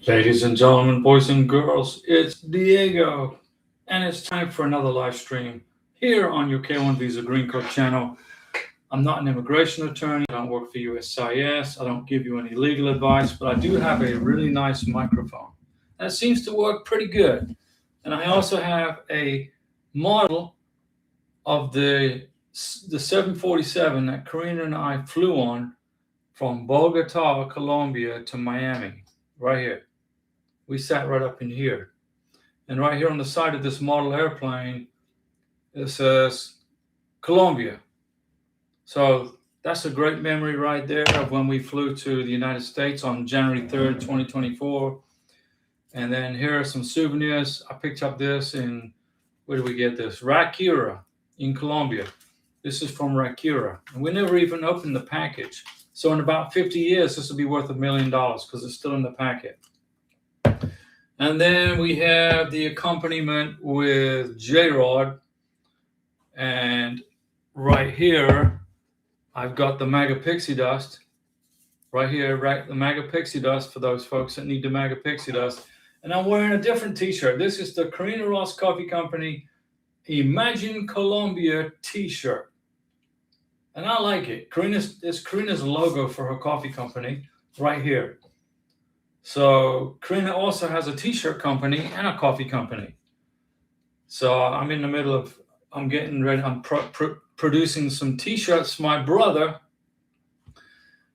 Ladies and gentlemen, boys and girls, it's Diego, and it's time for another live stream here on your K1 Visa Green Card channel. I'm not an immigration attorney, I don't work for USCIS, I don't give you any legal advice, but I do have a really nice microphone that seems to work pretty good. And I also have a model of the 747 that Karina and I flew on from Bogota, Colombia to Miami, right here. We sat right up in here. And right here on the side of this model airplane, it says Colombia. So that's a great memory right there of when we flew to the United States on January 3rd, 2024. And then here are some souvenirs. I picked up this in, where did we get this? Raquira in Colombia. This is from Raquira. And we never even opened the package. So in about 50 years, this will be worth $1 million because it's still in the packet. And then we have the accompaniment with J-Rod. And right here, I've got the MAGA Pixie Dust. Right here, right, the MAGA Pixie Dust for those folks that need the MAGA Pixie Dust. And I'm wearing a different t-shirt. This is the Karina Ross Coffee Company Imagine Colombia t-shirt. And I like it. It's Karina's logo for her coffee company right here. So Karina also has a t-shirt company and a coffee company. So I'm in the middle of, I'm getting ready, I'm producing some t-shirts for my brother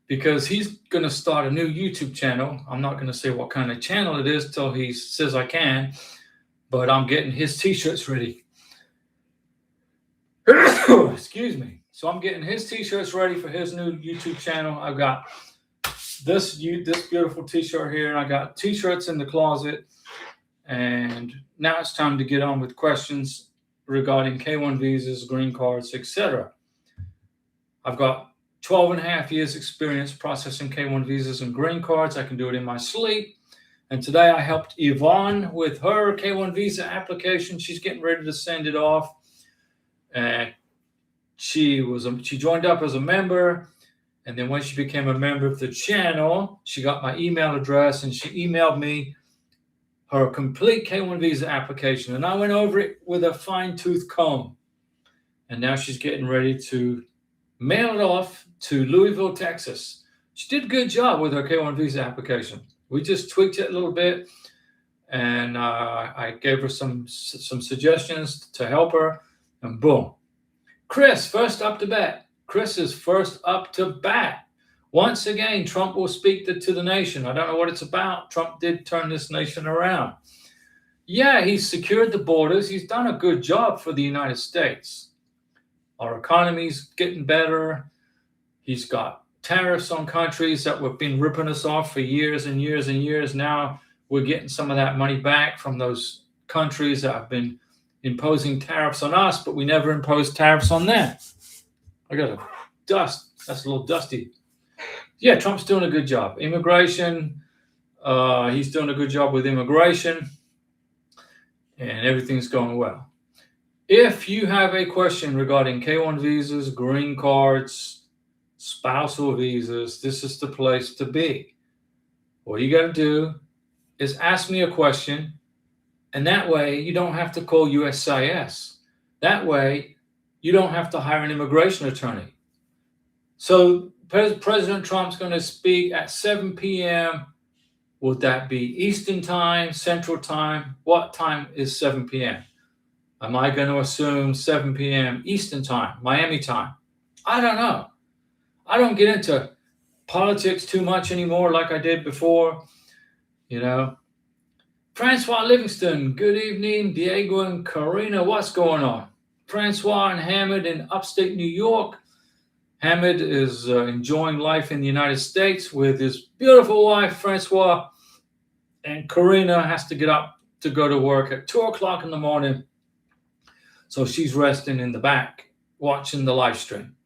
because he's going to start a new YouTube channel. I'm not going to say what kind of channel it is till he says I can, but I'm getting his t-shirts ready. Excuse me. So I'm getting his t-shirts ready for his new YouTube channel. I've got this beautiful t-shirt here, and I got t-shirts in the closet. And now it's time to get on with questions regarding K1 visas, green cards, etc. I've got 12 and a half years experience processing K1 visas and green cards. I can do it in my sleep. And today I helped Yvonne with her K1 visa application. She's getting ready to send it off. She joined up as a member. And then when she became a member of the channel, she got my email address and she emailed me her complete K1 visa application. And I went over it with a fine-tooth comb. And now she's getting ready to mail it off to Louisville, Texas. She did a good job with her K1 visa application. We just tweaked it a little bit. And I gave her some suggestions to help her. And boom. Chris, first up to bat. Chris is first up to bat. Once again, Trump will speak to the nation. I don't know what it's about. Trump did turn this nation around. Yeah, he's secured the borders. He's done a good job for the United States. Our economy's getting better. He's got tariffs on countries that have been ripping us off for years and years and years. Now we're getting some of that money back from those countries that have been imposing tariffs on us, but we never imposed tariffs on them. I got a dust. That's a little dusty. Yeah, Trump's doing a good job. Immigration, he's doing a good job with immigration, and everything's going well. If you have a question regarding K1 visas, green cards, spousal visas, this is the place to be. What you got to do is ask me a question, and that way you don't have to call USCIS. That way you don't have to hire an immigration attorney. So President Trump's going to speak at 7 p.m. Would that be Eastern time, Central time? What time is 7 p.m.? Am I going to assume 7 p.m. Eastern time, Miami time? I don't know. I don't get into politics too much anymore like I did before. You know, Francois Livingston, good evening. Diego and Karina, what's going on? Francois and Hamid in upstate New York. Hamid is enjoying life in the United States with his beautiful wife, Francois. And Karina has to get up to go to work at 2 o'clock in the morning. So she's resting in the back, watching the live stream.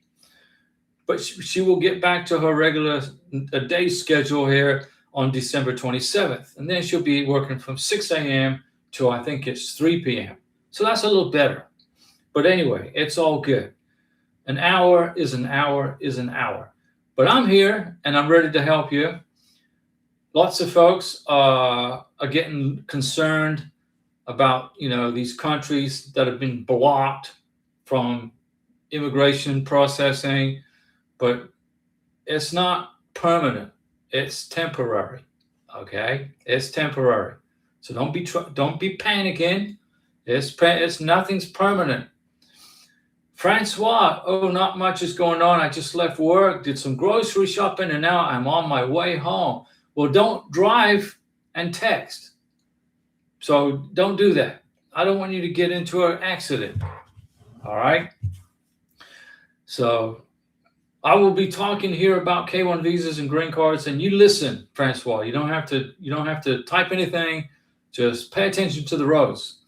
But she will get back to her regular day schedule here on December 27th. And then she'll be working from 6 a.m. to I think it's 3 p.m. So that's a little better. But anyway, it's all good. An hour is an hour is an hour. But I'm here and I'm ready to help you. Lots of folks are getting concerned about, these countries that have been blocked from immigration processing, but it's not permanent. It's temporary. Okay, it's temporary. So don't be panicking. It's nothing's permanent. Francois, oh, not much is going on. I just left work, did some grocery shopping, and now I'm on my way home. Well, don't drive and text. So don't do that. I don't want you to get into an accident. All right. So I will be talking here about K-1 visas and green cards, and you listen, Francois. You don't have to type anything. Just pay attention to the roads.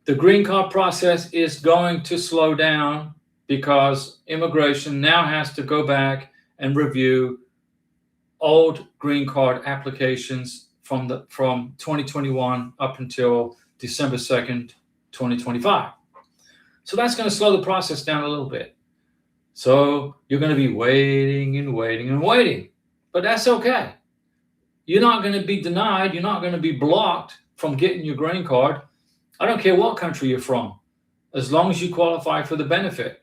The green card process is going to slow down because immigration now has to go back and review old green card applications from 2021 up until December 2nd, 2025. So that's going to slow the process down a little bit. So you're going to be waiting and waiting and waiting, but that's okay. You're not going to be denied. You're not going to be blocked from getting your green card. I don't care what country you're from, as long as you qualify for the benefit.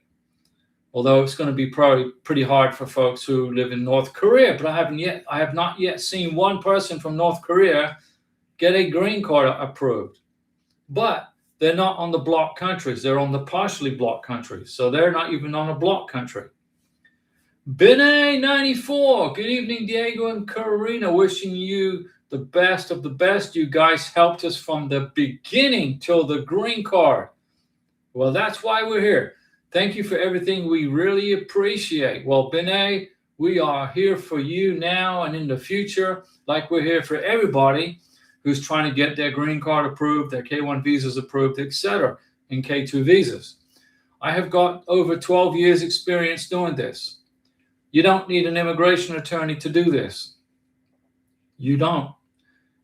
Although it's going to be probably pretty hard for folks who live in North Korea, but I have not yet seen one person from North Korea get a green card approved. But they're not on the blocked countries. They're on the partially blocked countries. So they're not even on a blocked country. Bene 94. Good evening, Diego and Karina. Wishing you the best of the best. You guys helped us from the beginning till the green card. Well, that's why we're here. Thank you for everything. We really appreciate. Well, Bene, we are here for you now and in the future, like we're here for everybody who's trying to get their green card approved, their K-1 visas approved, etc., and K-2 visas. I have got over 12 years experience doing this. You don't need an immigration attorney to do this. You don't.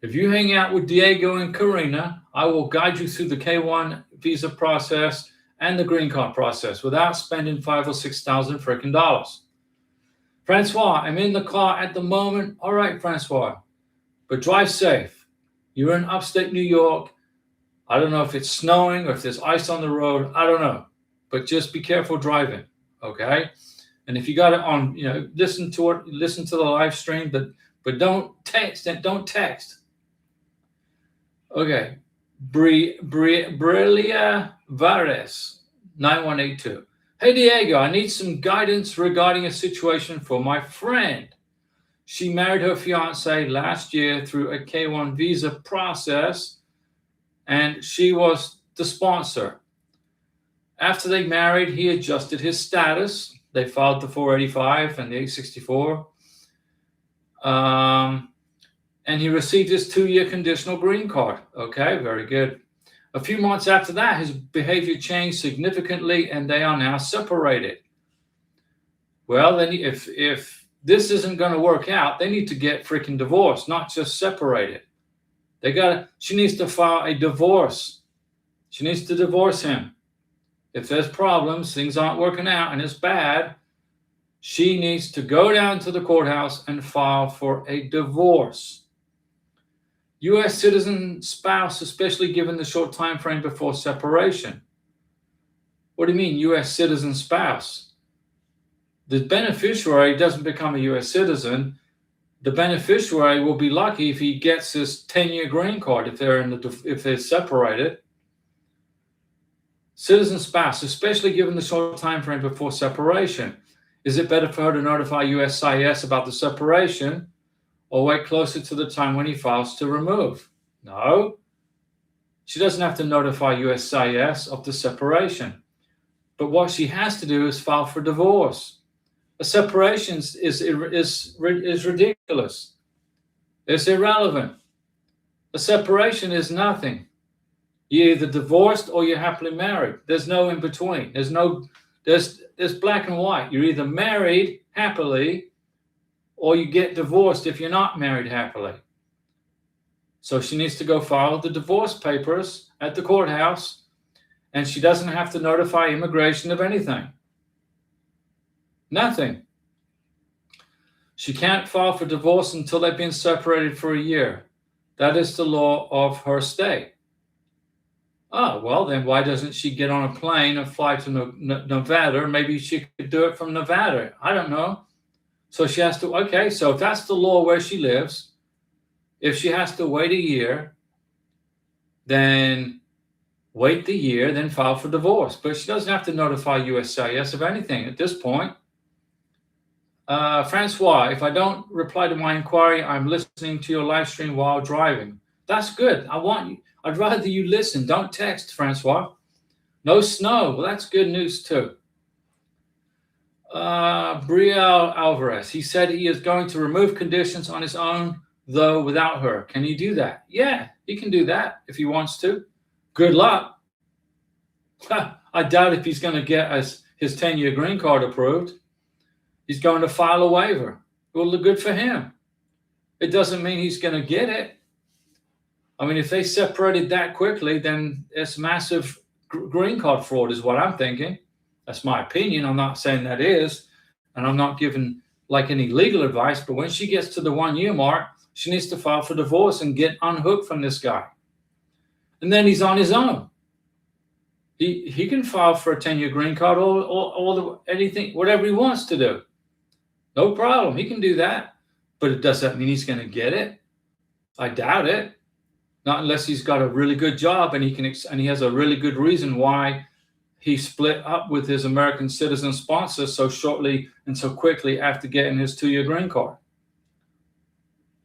If you hang out with Diego and Karina, I will guide you through the K-1 visa process and the green card process without spending $5,000 or $6,000 freaking dollars. Francois, I'm in the car at the moment. All right, Francois, but drive safe. You're in upstate New York. I don't know if it's snowing or if there's ice on the road. I don't know, but just be careful driving, okay? And if you got it on, listen to the live stream, but don't text. Okay, Brilia Vares, 9182. Hey, Diego, I need some guidance regarding a situation for my friend. She married her fiance last year through a K-1 visa process, and she was the sponsor. After they married, he adjusted his status. They filed the 485 and the 864. And he received his 2-year conditional green card. Okay, very good. A few months after that, his behavior changed significantly, and they are now separated. Well, then if this isn't going to work out, they need to get freaking divorced, not just separated. She needs to file a divorce. She needs to divorce him. If there's problems, things aren't working out, and it's bad, she needs to go down to the courthouse and file for a divorce. U.S. citizen spouse, especially given the short time frame before separation. What do you mean, U.S. citizen spouse? The beneficiary doesn't become a U.S. citizen. The beneficiary will be lucky if he gets his 10-year green card if they're separated. Citizen spouse, especially given the short time frame before separation. Is it better for her to notify USCIS about the separation or wait closer to the time when he files to remove? No. She doesn't have to notify USCIS of the separation. But what she has to do is file for divorce. A separation is ridiculous. It's irrelevant. A separation is nothing. You're either divorced or you're happily married. There's no in between. There's black and white. You're either married happily or you get divorced if you're not married happily. So she needs to go file the divorce papers at the courthouse, and she doesn't have to notify immigration of anything. Nothing. She can't file for divorce until they've been separated for a year. That is the law of her state. Oh, well, then why doesn't she get on a plane and fly to Nevada? Maybe she could do it from Nevada. I don't know. So she has to, okay, so if that's the law where she lives, if she has to wait a year, then wait the year, then file for divorce. But she doesn't have to notify USCIS of anything at this point. Francois, if I don't reply to my inquiry, I'm listening to your live stream while driving. That's good. I'd rather you listen. Don't text, Francois. No snow. Well, that's good news too. Brielle Alvarez, he said he is going to remove conditions on his own, though without her. Can he do that? Yeah, he can do that if he wants to. Good luck. I doubt if he's going to get his 10-year green card approved. He's going to file a waiver. Well, look good for him. It doesn't mean he's going to get it. I mean, if they separated that quickly, then it's massive green card fraud is what I'm thinking. That's my opinion. I'm not saying that is, and I'm not giving like any legal advice, but when she gets to the 1 year mark, she needs to file for divorce and get unhooked from this guy. And then he's on his own. He can file for a 10-year green card or anything, whatever he wants to do. No problem. He can do that. But it does that mean he's going to get it? I doubt it. Not unless he's got a really good job and he has a really good reason why he split up with his American citizen sponsor so shortly and so quickly after getting his 2-year green card.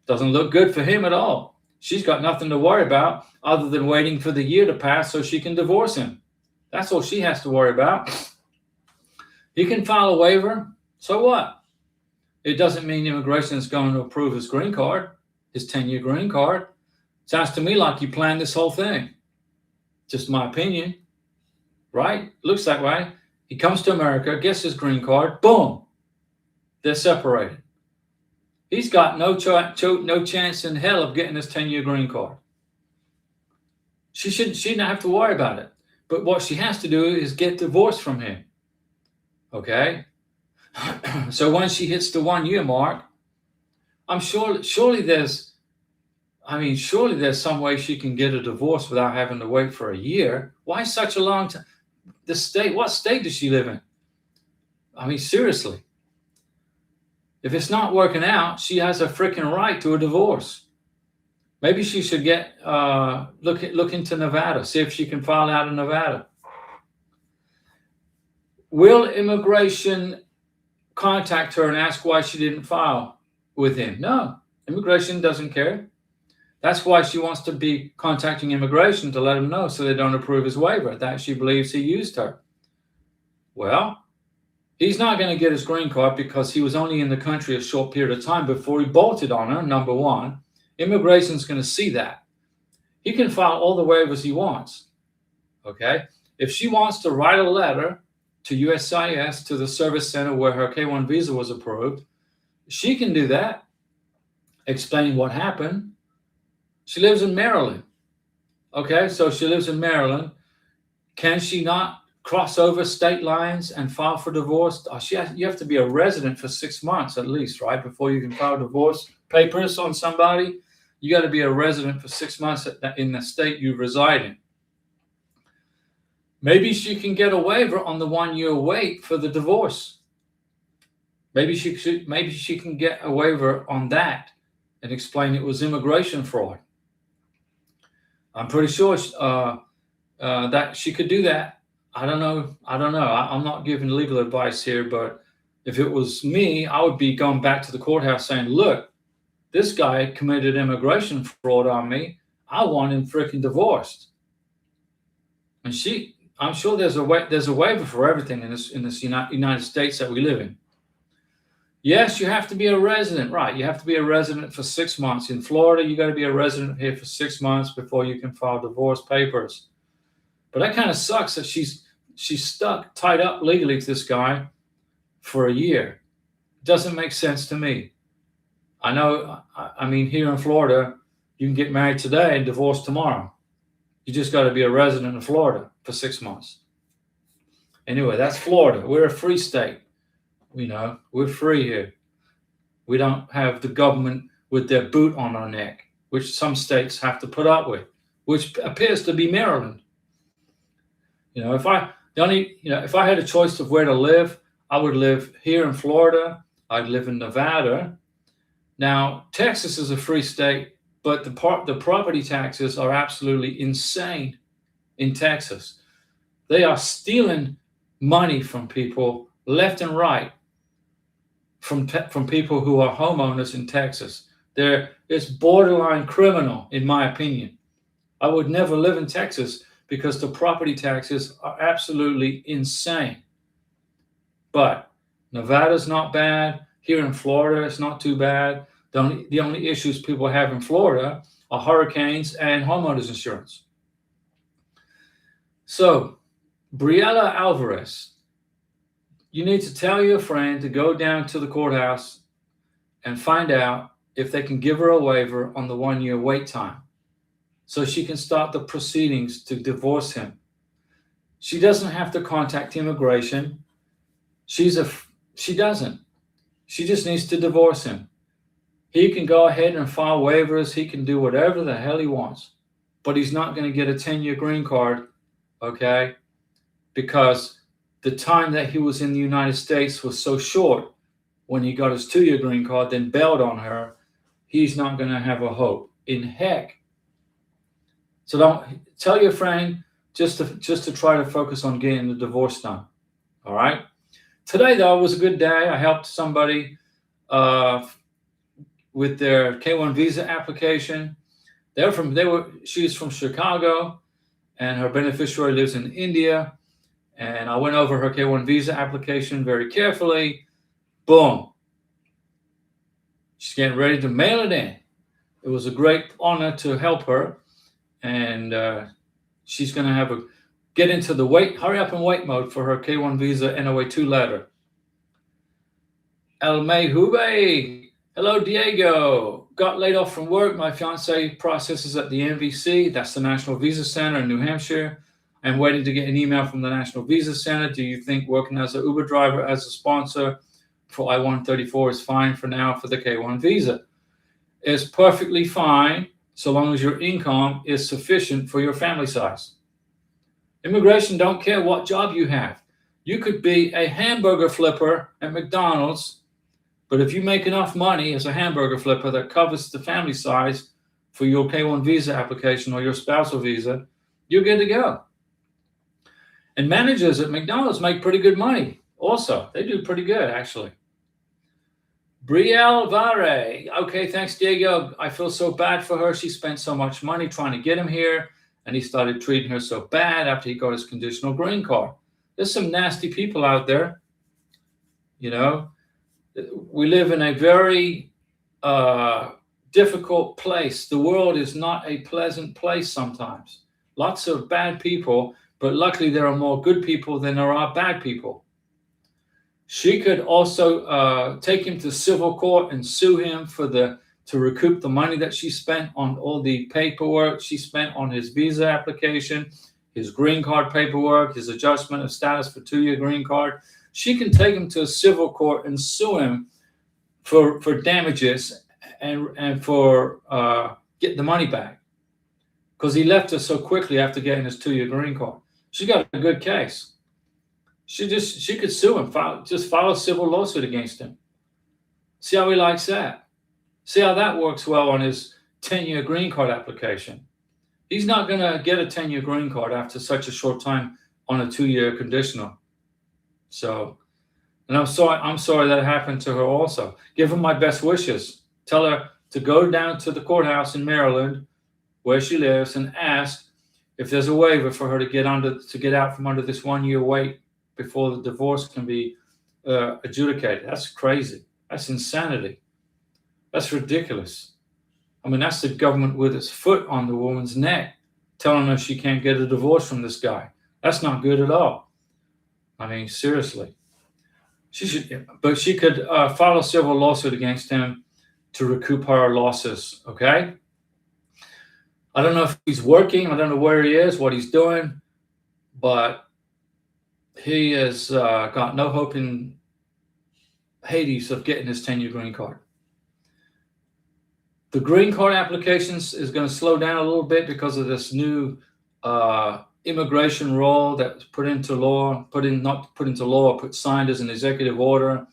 Doesn't look good for him at all. She's got nothing to worry about other than waiting for the year to pass so she can divorce him. That's all she has to worry about. He can file a waiver. So what? It doesn't mean immigration is going to approve his green card, his 10-year green card. Sounds to me like he planned this whole thing. Just my opinion. Right? Looks that way. He comes to America, gets his green card, boom. They're separated. He's got no chance in hell of getting his 10-year green card. She shouldn't have to worry about it. But what she has to do is get divorced from him. Okay? So when she hits the 1 year mark, I'm surely there's some way she can get a divorce without having to wait for a year. Why such a long time? What state does she live in? I mean, seriously. If it's not working out, she has a freaking right to a divorce. Maybe she should look into Nevada, see if she can file out of Nevada. Will immigration contact her and ask why she didn't file with him? No, immigration doesn't care. That's why she wants to be contacting immigration to let him know so they don't approve his waiver, that she believes he used her. Well, he's not going to get his green card because he was only in the country a short period of time before he bolted on her, number one. Immigration's going to see that. He can file all the waivers he wants. Okay? If she wants to write a letter to USCIS, to the service center where her K-1 visa was approved, she can do that, explaining what happened. She lives in Maryland. Okay, so she lives in Maryland. Can she not cross over state lines and file for divorce? You have to be a resident for 6 months at least, right? Before you can file divorce papers on somebody. You got to be a resident for 6 months in the state you reside in. Maybe she can get a waiver on the 1 year wait for the divorce. Maybe she can get a waiver on that and explain it was immigration fraud. I'm pretty sure that she could do that. I don't know. I'm not giving legal advice here, but if it was me, I would be going back to the courthouse saying, look, this guy committed immigration fraud on me. I want him freaking divorced. And I'm sure there's a waiver for everything in this United States that we live in. Yes, you have to be a resident, right? You have to be a resident for 6 months. In Florida, you got to be a resident here for 6 months before you can file divorce papers. But that kind of sucks that she's tied up legally to this guy for a year. It doesn't make sense to me. I know, I mean, here in Florida, you can get married today and divorce tomorrow. You just got to be a resident in Florida for 6 months. Anyway, that's Florida. We're a free state. We're free here. We don't have the government with their boot on our neck, which some states have to put up with, which appears to be Maryland. If I had a choice of where to live, I would live here in Florida. I'd live in Nevada. Now, Texas is a free state, but the property taxes are absolutely insane in Texas. They are stealing money from people left and right, from people who are homeowners in Texas. It's borderline criminal, in my opinion. I would never live in Texas because the property taxes are absolutely insane. But Nevada's not bad. Here in Florida, it's not too bad. The only issues people have in Florida are hurricanes and homeowners insurance. So, Briella Alvarez, you need to tell your friend to go down to the courthouse and find out if they can give her a waiver on the 1-year wait time so she can start the proceedings to divorce him. She doesn't have to contact immigration. She doesn't. She just needs to divorce him. He can go ahead and file waivers. He can do whatever the hell he wants, but he's not going to get a 10-year green card, okay? Because the time that he was in the United States was so short when he got his 2-year green card, then bailed on her. He's not going to have a hope in heck. So don't tell your friend just to try to focus on getting the divorce done. All right. Today though was a good day. I helped somebody with their K-1 visa application. She's from Chicago, and her beneficiary lives in India. And I went over her K-1 visa application very carefully. Boom. She's getting ready to mail it in. It was a great honor to help her. And she's going to get into the hurry up and wait mode for her K-1 visa NOA2 letter. El Mehube, hello Diego. Got laid off from work. My fiance processes at the NVC. That's the National Visa Center in New Hampshire. I'm waiting to get an email from the National Visa Center. Do you think working as an Uber driver as a sponsor for I-134 is fine for now for the K-1 visa? It's perfectly fine, so long as your income is sufficient for your family size. Immigration don't care what job you have. You could be a hamburger flipper at McDonald's, but if you make enough money as a hamburger flipper that covers the family size for your K-1 visa application or your spousal visa, you're good to go. And managers at McDonald's make pretty good money also. They do pretty good, actually. Brielle Vare. Okay, thanks, Diego. I feel so bad for her. She spent so much money trying to get him here, and he started treating her so bad after he got his conditional green card. There's some nasty people out there. We live in a very difficult place. The world is not a pleasant place sometimes. Lots of bad people, but luckily there are more good people than there are bad people. She could also take him to civil court and sue him to recoup the money that she spent on all the paperwork she spent on his visa application, his green card paperwork, his adjustment of status for 2-year green card. She can take him to a civil court and sue him for damages and for getting the money back, because he left her so quickly after getting his 2-year green card. She got a good case. She could sue him, file a civil lawsuit against him. See how he likes that? See how that works well on his 10-year green card application. He's not going to get a 10-year green card after such a short time on a 2-year conditional. So, and I'm sorry that happened to her also. Give her my best wishes. Tell her to go down to the courthouse in Maryland, where she lives, and ask if there's a waiver for her to get out from under this 1-year wait before the divorce can be adjudicated. That's crazy. That's insanity. That's ridiculous. I mean, that's the government with its foot on the woman's neck, telling her she can't get a divorce from this guy. That's not good at all. I mean, seriously. She could file a civil lawsuit against him to recoup her losses, okay? I don't know if he's working. I don't know where he is, what he's doing, but he has got no hope in Hades of getting his 10-year green card. The green card applications is going to slow down a little bit because of this new immigration rule that's put into law, signed as an executive order.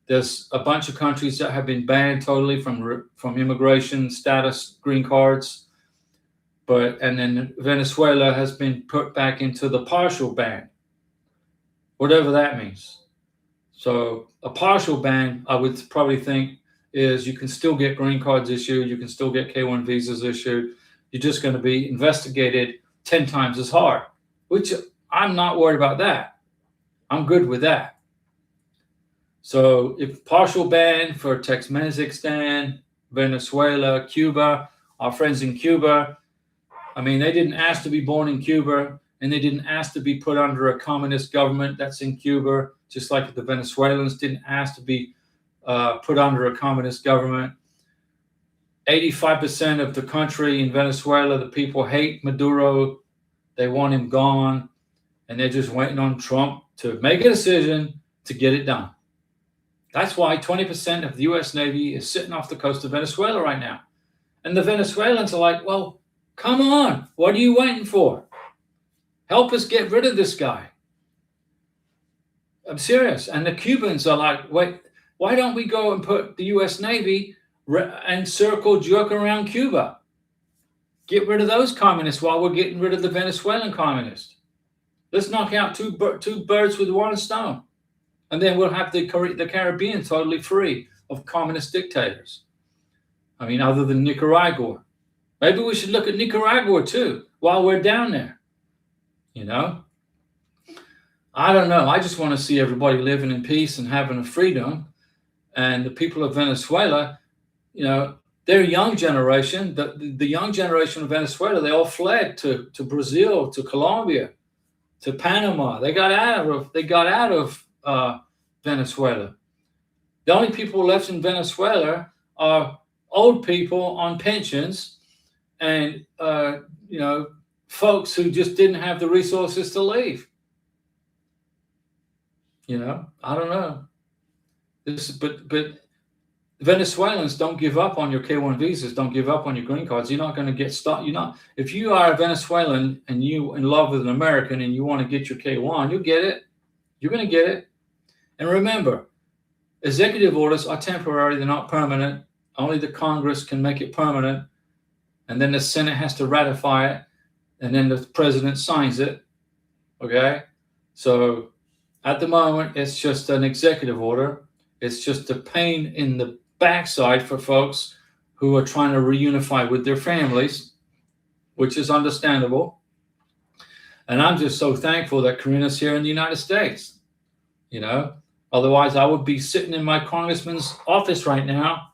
There's a bunch of countries that have been banned totally from immigration status green cards, and then Venezuela has been put back into the partial ban, whatever that means. So a partial ban, I would probably think, is you can still get green cards issued, you can still get K-1 visas issued. You're just going to be investigated 10 times as hard, which I'm not worried about that. I'm good with that. So if partial ban for Turkmenistan, Venezuela, Cuba, our friends in Cuba, I mean, they didn't ask to be born in Cuba, and they didn't ask to be put under a communist government that's in Cuba, just like the Venezuelans didn't ask to be put under a communist government. 85% of the country in Venezuela, the people hate Maduro. They want him gone, and they're just waiting on Trump to make a decision to get it done. That's why 20% of the U.S. Navy is sitting off the coast of Venezuela right now. And the Venezuelans are like, well, come on, what are you waiting for? Help us get rid of this guy. I'm serious. And the Cubans are like, wait, why don't we go and put the U.S. Navy and jerk around Cuba? Get rid of those communists while we're getting rid of the Venezuelan communists. Let's knock out two birds with one stone. And then we'll have the Caribbean totally free of communist dictators. I mean, other than Nicaragua. Maybe we should look at Nicaragua too while we're down there. You know? I don't know. I just want to see everybody living in peace and having a freedom. And the people of Venezuela, you know, their young generation, the young generation of Venezuela, they all fled to Brazil, to Colombia, to Panama. They got out of Venezuela. The only people left in Venezuela are old people on pensions and you know, folks who just didn't have the resources to leave. You know, I don't know. But Venezuelans, don't give up on your K-1 visas. Don't give up on your green cards. You're not going to get stuck. If you are a Venezuelan and you in love with an American and you want to get your K-1, you'll get it. You're going to get it. And remember, executive orders are temporary. They're not permanent. Only the Congress can make it permanent. And then the Senate has to ratify it. And then the president signs it. Okay? So at the moment, it's just an executive order. It's just a pain in the backside for folks who are trying to reunify with their families, which is understandable. And I'm just so thankful that Karina's here in the United States. You know, otherwise I would be sitting in my congressman's office right now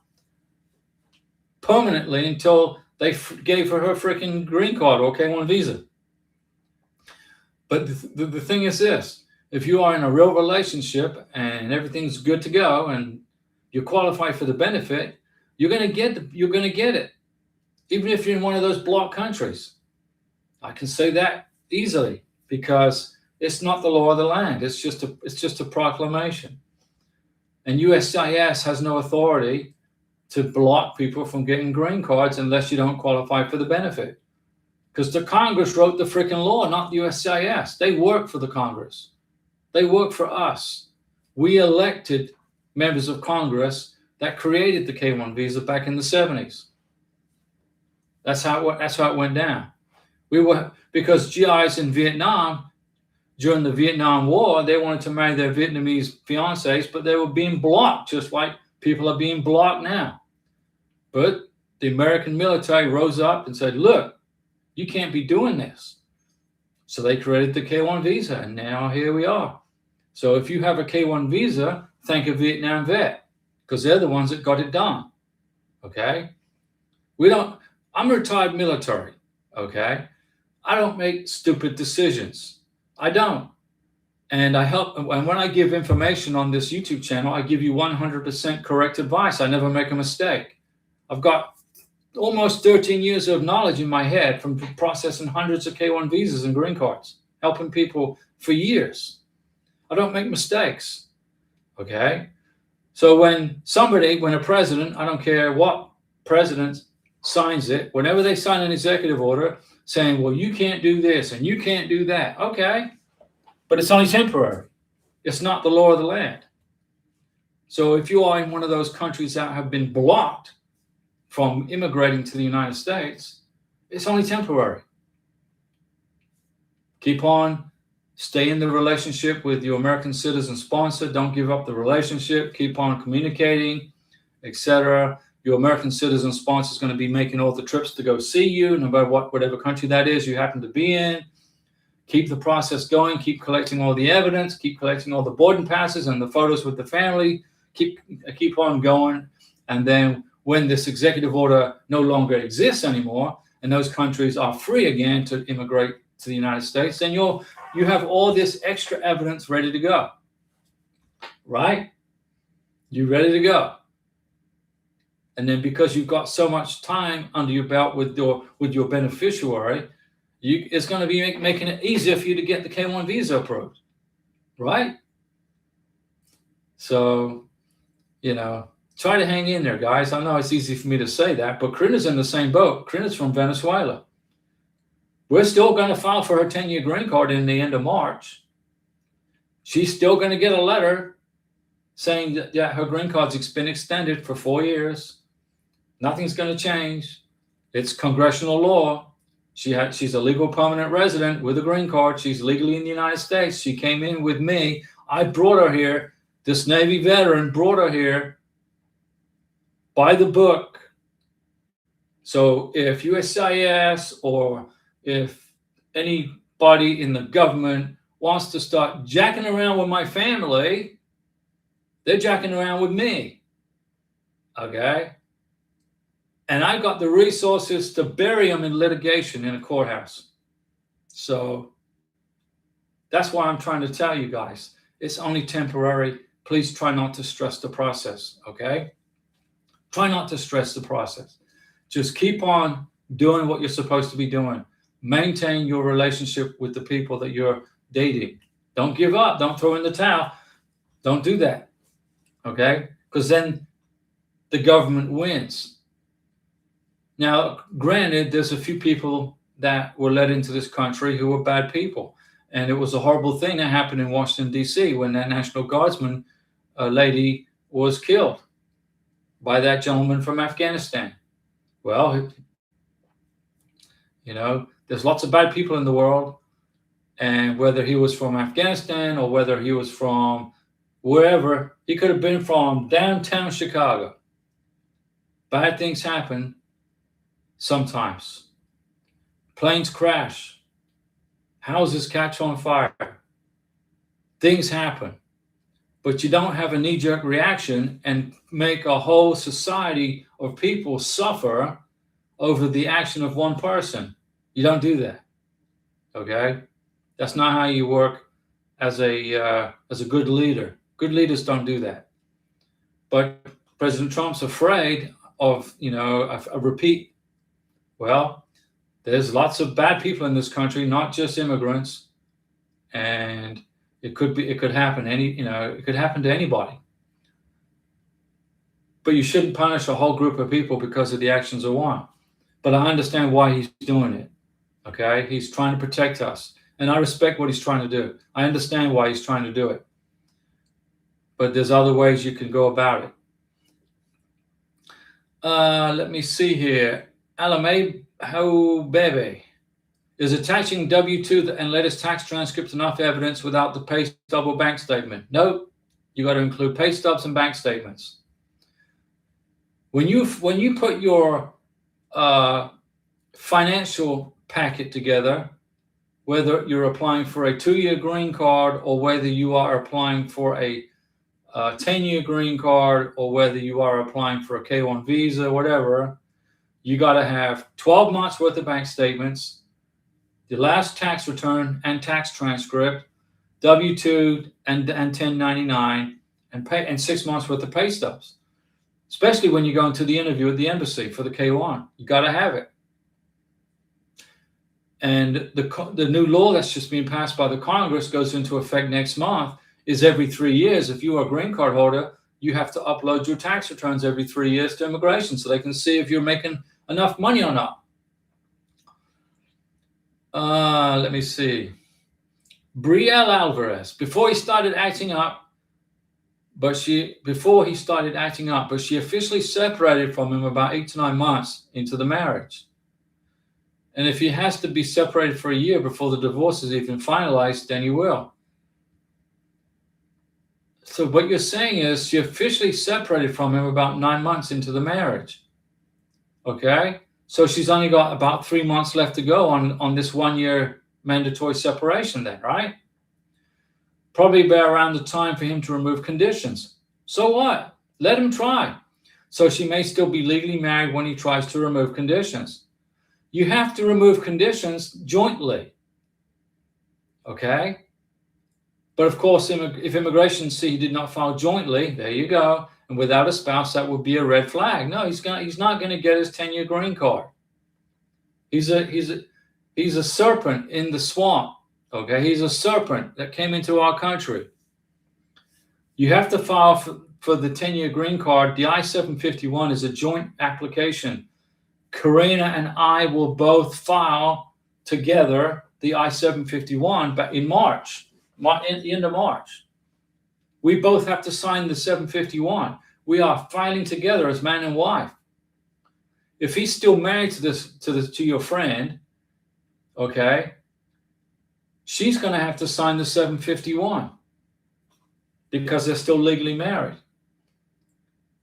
permanently until they gave her freaking green card or K-1 visa. But the thing is this. If you are in a real relationship and everything's good to go and you qualify for the benefit, you're going to get it, even if you're in one of those bloc countries. I can say that easily because it's not the law of the land. It's just a proclamation. And USCIS has no authority to block people from getting green cards unless you don't qualify for the benefit. Because the Congress wrote the freaking law, not the USCIS. They work for the Congress. They work for us. We elected members of Congress that created the K-1 visa back in the 70s. That's how it went down. Because GIs in Vietnam, during the Vietnam War, they wanted to marry their Vietnamese fiancés, but they were being blocked, just like people are being blocked now. But the American military rose up and said, look, you can't be doing this. So they created the K-1 visa, and now here we are. So if you have a K-1 visa, thank a Vietnam vet, because they're the ones that got it done. Okay? I'm retired military. Okay? I don't make stupid decisions. I don't. And and when I give information on this YouTube channel, I give you 100% correct advice. I never make a mistake. I've got almost 13 years of knowledge in my head from processing hundreds of K-1 visas and green cards, helping people for years. I don't make mistakes. Okay? So when a president, I don't care what president signs it, whenever they sign an executive order saying, well, you can't do this and you can't do that. Okay, but it's only temporary. It's not the law of the land. So if you are in one of those countries that have been blocked from immigrating to the United States, it's only temporary. Keep on, stay in the relationship with your American citizen sponsor. Don't give up the relationship. Keep on communicating, etc. Your American citizen sponsor is going to be making all the trips to go see you, no matter whatever country that is you happen to be in. Keep the process going. Keep collecting all the evidence. Keep collecting all the boarding passes and the photos with the family. Keep on going. And then when this executive order no longer exists anymore, and those countries are free again to immigrate to the United States, then you have all this extra evidence ready to go, right? You're ready to go. And then because you've got so much time under your belt with your beneficiary, it's going to be making it easier for you to get the K-1 visa approved, right? So, try to hang in there, guys. I know it's easy for me to say that, but Karina's in the same boat. Karina's from Venezuela. We're still going to file for her 10-year green card in the end of March. She's still going to get a letter saying that her green card's been extended for 4 years. Nothing's going to change. It's congressional law. She's a legal permanent resident with a green card. She's legally in the United States. She came in with me. I brought her here. This Navy veteran brought her here by the book. So if USCIS or if anybody in the government wants to start jacking around with my family, they're jacking around with me. Okay? And I got the resources to bury them in litigation in a courthouse. So that's why I'm trying to tell you guys, it's only temporary. Please try not to stress the process, okay? Try not to stress the process. Just keep on doing what you're supposed to be doing. Maintain your relationship with the people that you're dating. Don't give up. Don't throw in the towel. Don't do that, okay? Because then the government wins. Now, granted, there's a few people that were let into this country who were bad people. And it was a horrible thing that happened in Washington, D.C. when that National Guardsman lady was killed by that gentleman from Afghanistan. Well, there's lots of bad people in the world. And whether he was from Afghanistan or whether he was from wherever, he could have been from downtown Chicago. Bad things happen sometimes. Planes crash. Houses catch on fire. Things happen. But you don't have a knee-jerk reaction and make a whole society of people suffer over the action of one person. You don't do that. Okay? That's not how you work as a good leader. Good leaders don't do that. But President Trump's afraid of, a repeat. Well, there's lots of bad people in this country, not just immigrants, and it could happen. It could happen to anybody. But you shouldn't punish a whole group of people because of the actions of one. But I understand why he's doing it. Okay, he's trying to protect us, and I respect what he's trying to do. I understand why he's trying to do it. But there's other ways you can go about it. Let me see here. Alamay Bebe is attaching W-2 and latest tax transcripts enough evidence without the pay stub or bank statement? Nope. You got to include pay stubs and bank statements. When you put your financial packet together, whether you're applying for a 2-year green card or whether you are applying for a 10-year green card or whether you are applying for a K-1 visa, whatever, you got to have 12 months worth of bank statements, the last tax return and tax transcript, W-2 and 1099, and 6 months worth of pay stubs. Especially when you go into the interview at the embassy for the K-1, you got to have it. And the new law that's just being passed by the Congress goes into effect next month. Is every 3 years, if you are a green card holder, you have to upload your tax returns every 3 years to immigration so they can see if you're making enough money or not. Let me see. Brielle Alvarez, before he started acting up, but she officially separated from him about 8 to 9 months into the marriage. And if he has to be separated for a year before the divorce is even finalized, then he will. So what you're saying is she officially separated from him about 9 months into the marriage. Okay? So she's only got about 3 months left to go on this 1 year mandatory separation then, right? Probably by around the time for him to remove conditions. So what? Let him try. So she may still be legally married when he tries to remove conditions. You have to remove conditions jointly. Okay? But of course, if immigration see he did not file jointly, there you go. And without a spouse, that would be a red flag. No, he's not going to get his 10-year green card. He's a serpent in the swamp. Okay, he's a serpent that came into our country. You have to file for the 10-year green card. The I-751 is a joint application. Karina and I will both file together the I-751, but in March, in the end of March. We both have to sign the 751. We are filing together as man and wife. If he's still married to your friend, okay, she's going to have to sign the 751 because they're still legally married.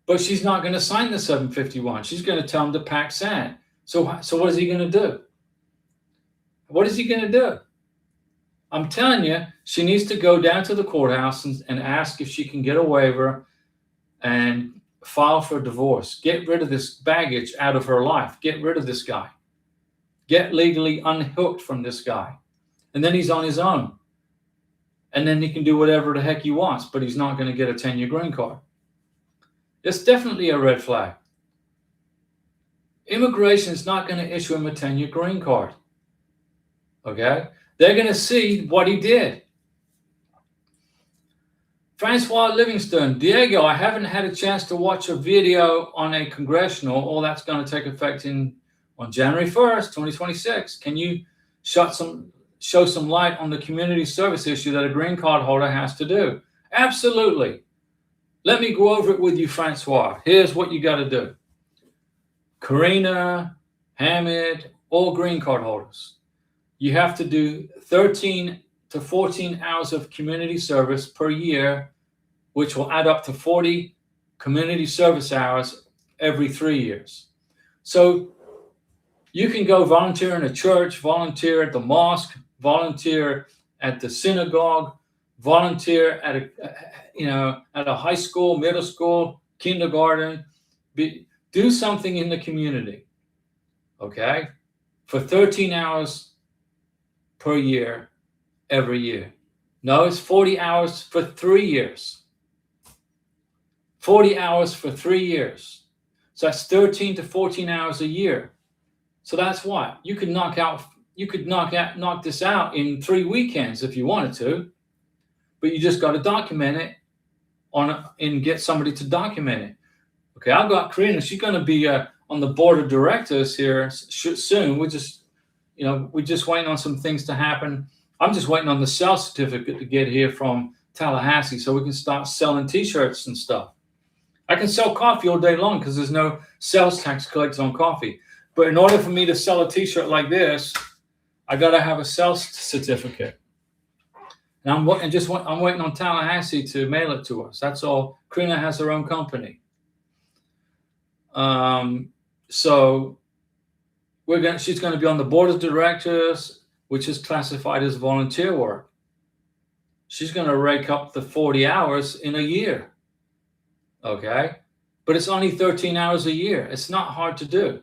But she's not going to sign the 751. She's going to tell him to pack sand. So what is he going to do? What is he going to do? I'm telling you, she needs to go down to the courthouse and ask if she can get a waiver and file for divorce. Get rid of this baggage out of her life. Get rid of this guy. Get legally unhooked from this guy. And then he's on his own. And then he can do whatever the heck he wants, but he's not going to get a 10-year green card. It's definitely a red flag. Immigration is not going to issue him a 10-year green card. Okay? They're going to see what he did. Francois Livingston, Diego, I haven't had a chance to watch a video on a congressional. All that's going to take effect on January 1st, 2026. Can you show some light on the community service issue that a green card holder has to do? Absolutely. Let me go over it with you, Francois. Here's what you got to do. Karina, Hamid, all green card holders. You have to do 13 to 14 hours of community service per year, which will add up to 40 community service hours every 3 years. So you can go volunteer in a church, volunteer at the mosque, volunteer at the synagogue, volunteer at a high school, middle school, kindergarten. Do something in the community, okay, for 13 hours per year, every year. No, it's 40 hours for 3 years. 40 hours for 3 years. So that's 13 to 14 hours a year. So that's what you could knock this out in 3 weekends if you wanted to, but you just got to document it and get somebody to document it. Okay, I've got Karina. She's going to be on the board of directors here soon. We're just waiting on some things to happen. I'm just waiting on the sales certificate to get here from Tallahassee so we can start selling T-shirts and stuff. I can sell coffee all day long because there's no sales tax collected on coffee. But in order for me to sell a T-shirt like this, I got to have a sales certificate. And I'm waiting on Tallahassee to mail it to us. That's all. Karina has her own company. So she's going to be on the board of directors, which is classified as volunteer work. She's going to rake up the 40 hours in a year. Okay? But it's only 13 hours a year. It's not hard to do.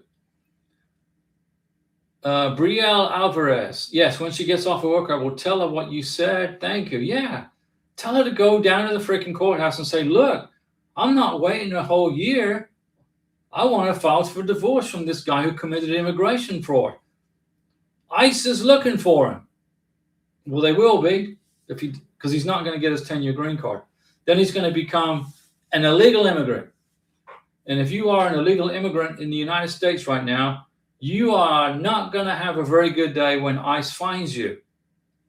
Brielle Alvarez. Yes, when she gets off of work, I will tell her what you said. Thank you. Yeah. Tell her to go down to the freaking courthouse and say, look, I'm not waiting a whole year. I want to file for divorce from this guy who committed immigration fraud. ICE is looking for him. Well, they will be because he's not going to get his 10-year green card. Then he's going to become an illegal immigrant. And if you are an illegal immigrant in the United States right now, you are not going to have a very good day when ICE finds you.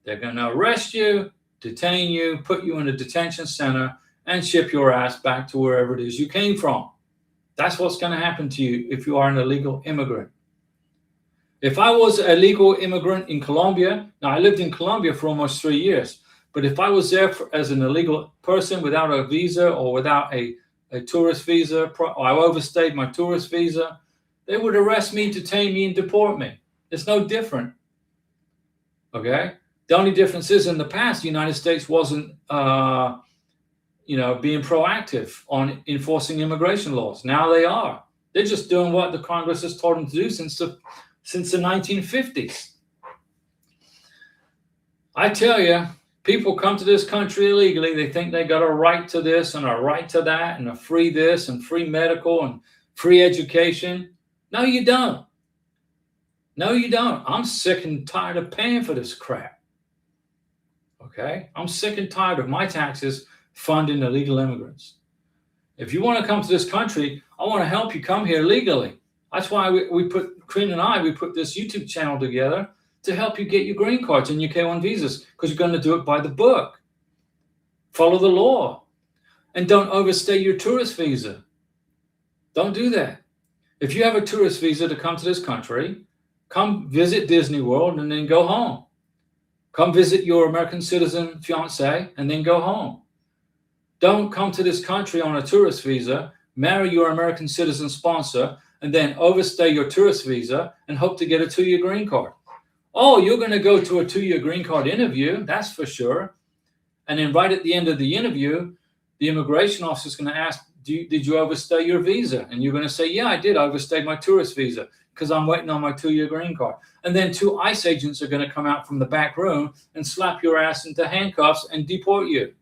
They're going to arrest you, detain you, put you in a detention center, and ship your ass back to wherever it is you came from. That's what's going to happen to you if you are an illegal immigrant. If I was a legal immigrant in Colombia, now I lived in Colombia for almost 3 years, but if I was there as an illegal person without a visa or without a tourist visa, or I overstayed my tourist visa, they would arrest me, detain me, and deport me. It's no different. Okay? The only difference is in the past, the United States wasn't being proactive on enforcing immigration laws. Now they are. They're just doing what the Congress has told them to do since the 1950s. I tell you, people come to this country illegally. They think they got a right to this and a right to that and a free this and free medical and free education. No, you don't. No, you don't. I'm sick and tired of paying for this crap. Okay? I'm sick and tired of my taxes funding illegal immigrants. If you want to come to this country, I want to help you come here legally. That's why Corinne and I put this YouTube channel together to help you get your green cards and your K-1 visas, because you're going to do it by the book. Follow the law. And don't overstay your tourist visa. Don't do that. If you have a tourist visa to come to this country, come visit Disney World and then go home. Come visit your American citizen fiance and then go home. Don't come to this country on a tourist visa, marry your American citizen sponsor, and then overstay your tourist visa and hope to get a 2-year green card. Oh, you're going to go to a 2-year green card interview, that's for sure. And then right at the end of the interview, the immigration officer is going to ask, did you overstay your visa? And you're going to say, yeah, I did. I overstayed my tourist visa because I'm waiting on my 2-year green card. And then 2 ICE agents are going to come out from the back room and slap your ass into handcuffs and deport you.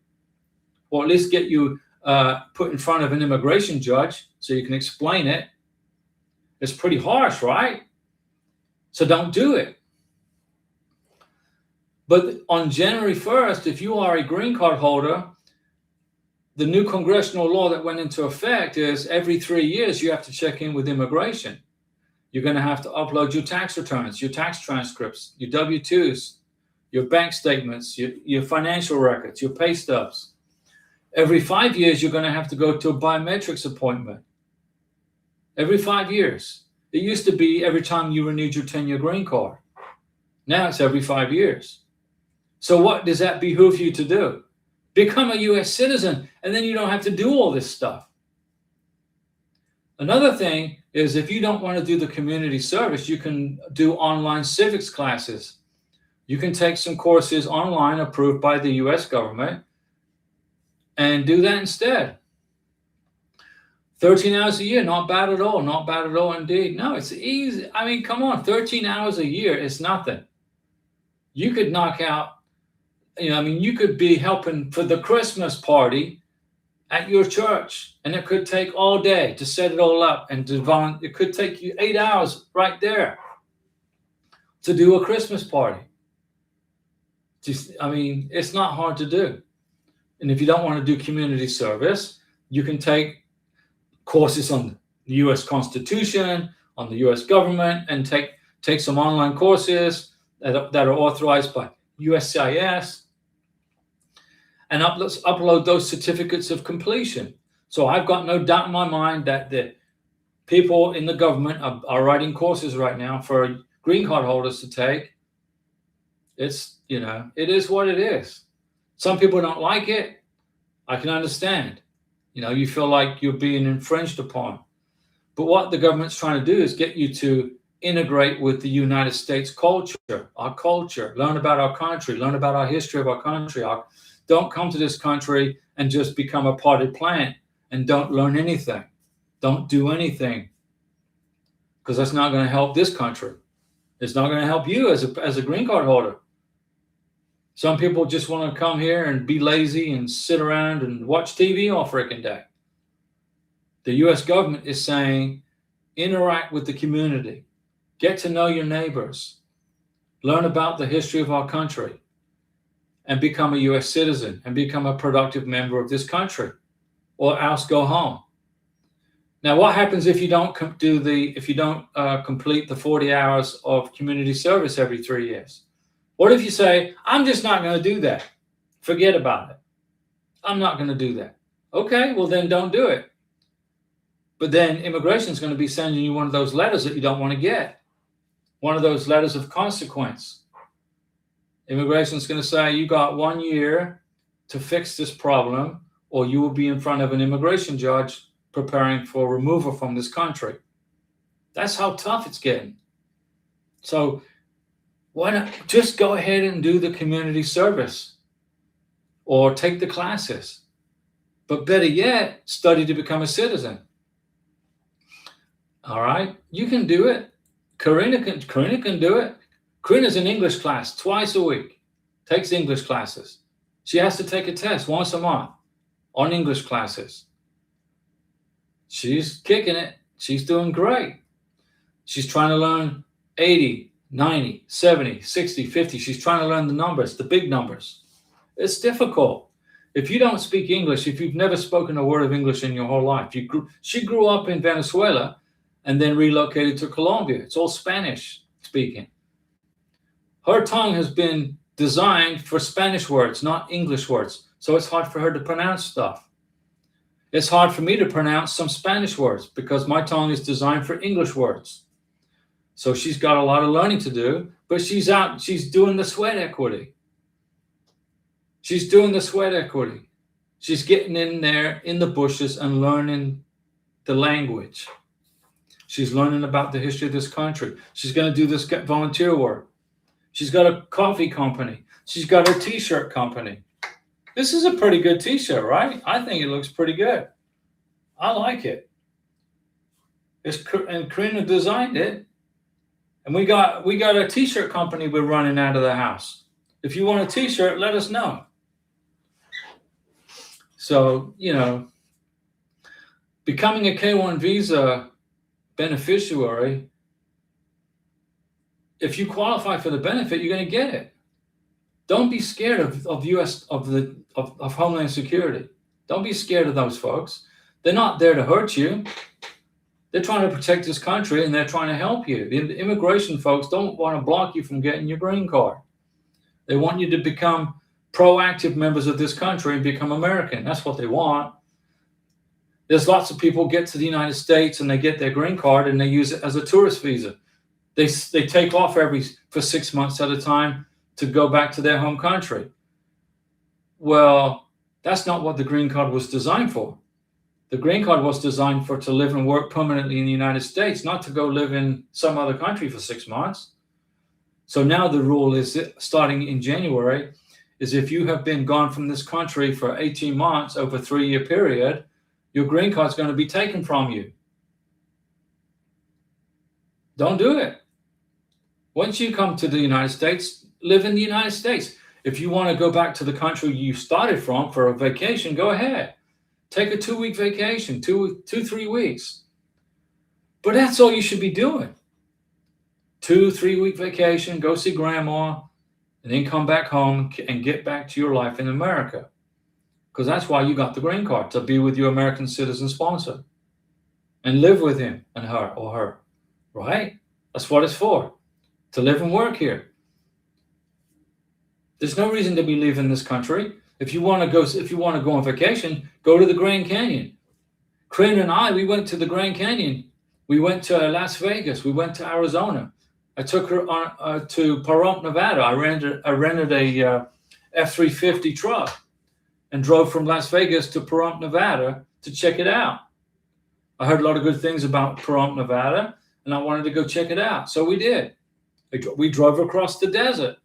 Or at least get you put in front of an immigration judge so you can explain it. It's pretty harsh, right? So don't do it. But on January 1st, if you are a green card holder, the new congressional law that went into effect is every 3 years you have to check in with immigration. You're going to have to upload your tax returns, your tax transcripts, your W-2s, your bank statements, your financial records, your pay stubs. Every 5 years, you're going to have to go to a biometrics appointment. Every 5 years. It used to be every time you renewed your 10-year green card. Now it's every 5 years. So what does that behoove you to do? Become a U.S. citizen, and then you don't have to do all this stuff. Another thing is, if you don't want to do the community service, you can do online civics classes. You can take some courses online approved by the U.S. government and do that instead. 13 hours a year, not bad at all. Not bad at all indeed. No, it's easy. I mean, come on, 13 hours a year is nothing. You could knock out, you could be helping for the Christmas party at your church, and it could take all day to set it all up, and it could take you 8 hours right there to do a Christmas party. It's not hard to do. And if you don't want to do community service, you can take courses on the U.S. Constitution, on the U.S. government, and take some online courses that are authorized by USCIS, and upload those certificates of completion. So I've got no doubt in my mind that the people in the government are writing courses right now for green card holders to take. It is what it is. Some people don't like it. I can understand. You feel like you're being infringed upon. But what the government's trying to do is get you to integrate with the United States culture, our culture, learn about our country, learn about our history of our country. Don't come to this country and just become a potted plant and don't learn anything. Don't do anything, because that's not going to help this country. It's not going to help you as a green card holder. Some people just want to come here and be lazy and sit around and watch TV all freaking day. The U.S. government is saying, interact with the community, get to know your neighbors, learn about the history of our country, and become a U.S. citizen and become a productive member of this country. or else go home. Now, what happens if you don't complete the 40 hours of community service every 3 years? What if you say, I'm just not going to do that? Forget about it. I'm not going to do that. Okay, well then don't do it. But then immigration is going to be sending you one of those letters that you don't want to get. One of those letters of consequence. Immigration is going to say, you got 1 year to fix this problem, or you will be in front of an immigration judge preparing for removal from this country. That's how tough it's getting. So why not just go ahead and do the community service or take the classes? But better yet, study to become a citizen. All right, you can do it. Karina can do it. Karina's in English class twice a week, takes English classes. She has to take a test once a month on English classes. She's kicking it. She's doing great. She's trying to learn 80, 90, 70, 60, 50. She's trying to learn the numbers, the big numbers. It's difficult. If you don't speak English, if you've never spoken a word of English in your whole life, she grew up in Venezuela and then relocated to Colombia. It's all Spanish speaking. Her tongue has been designed for Spanish words, not English words. So it's hard for her to pronounce stuff. It's hard for me to pronounce some Spanish words because my tongue is designed for English words. So she's got a lot of learning to do, but she's doing the sweat equity. She's doing the sweat equity. She's getting in there in the bushes and learning the language. She's learning about the history of this country. She's going to do this volunteer work. She's got a coffee company. She's got a t-shirt company. This is a pretty good t-shirt, right? I think it looks pretty good. I like it. And Karina designed it. And we got a t-shirt company we're running out of the house. If you want a t-shirt, let us know. So, becoming a K-1 visa beneficiary, if you qualify for the benefit, you're going to get it. Don't be scared of Homeland Security. Don't be scared of those folks. They're not there to hurt you. They're trying to protect this country and they're trying to help you. The immigration folks don't want to block you from getting your green card. They want you to become proactive members of this country and become American. That's what they want. There's lots of people get to the United States and they get their green card and they use it as a tourist visa. They take off for 6 months at a time to go back to their home country. Well, that's not what the green card was designed for. The green card was designed to live and work permanently in the United States, not to go live in some other country for 6 months. So now the rule is, starting in January, is if you have been gone from this country for 18 months over a 3-year period, your green card is going to be taken from you. Don't do it. Once you come to the United States, live in the United States. If you want to go back to the country you started from for a vacation, go ahead. Take a 2-week vacation, 3 weeks. But that's all you should be doing. 2-3 week vacation, go see grandma, and then come back home and get back to your life in America. Because that's why you got the green card, to be with your American citizen sponsor and live with him and her or her, right? That's what it's for, to live and work here. There's no reason to be leaving this country. If you want to go on vacation, go to the Grand Canyon. Karina and I, we went to the Grand Canyon. We went to Las Vegas. We went to Arizona. I took her to Pahrump, Nevada. I rented a F-350 truck and drove from Las Vegas to Pahrump, Nevada to check it out. I heard a lot of good things about Pahrump, Nevada, and I wanted to go check it out. So we did. We drove across the desert.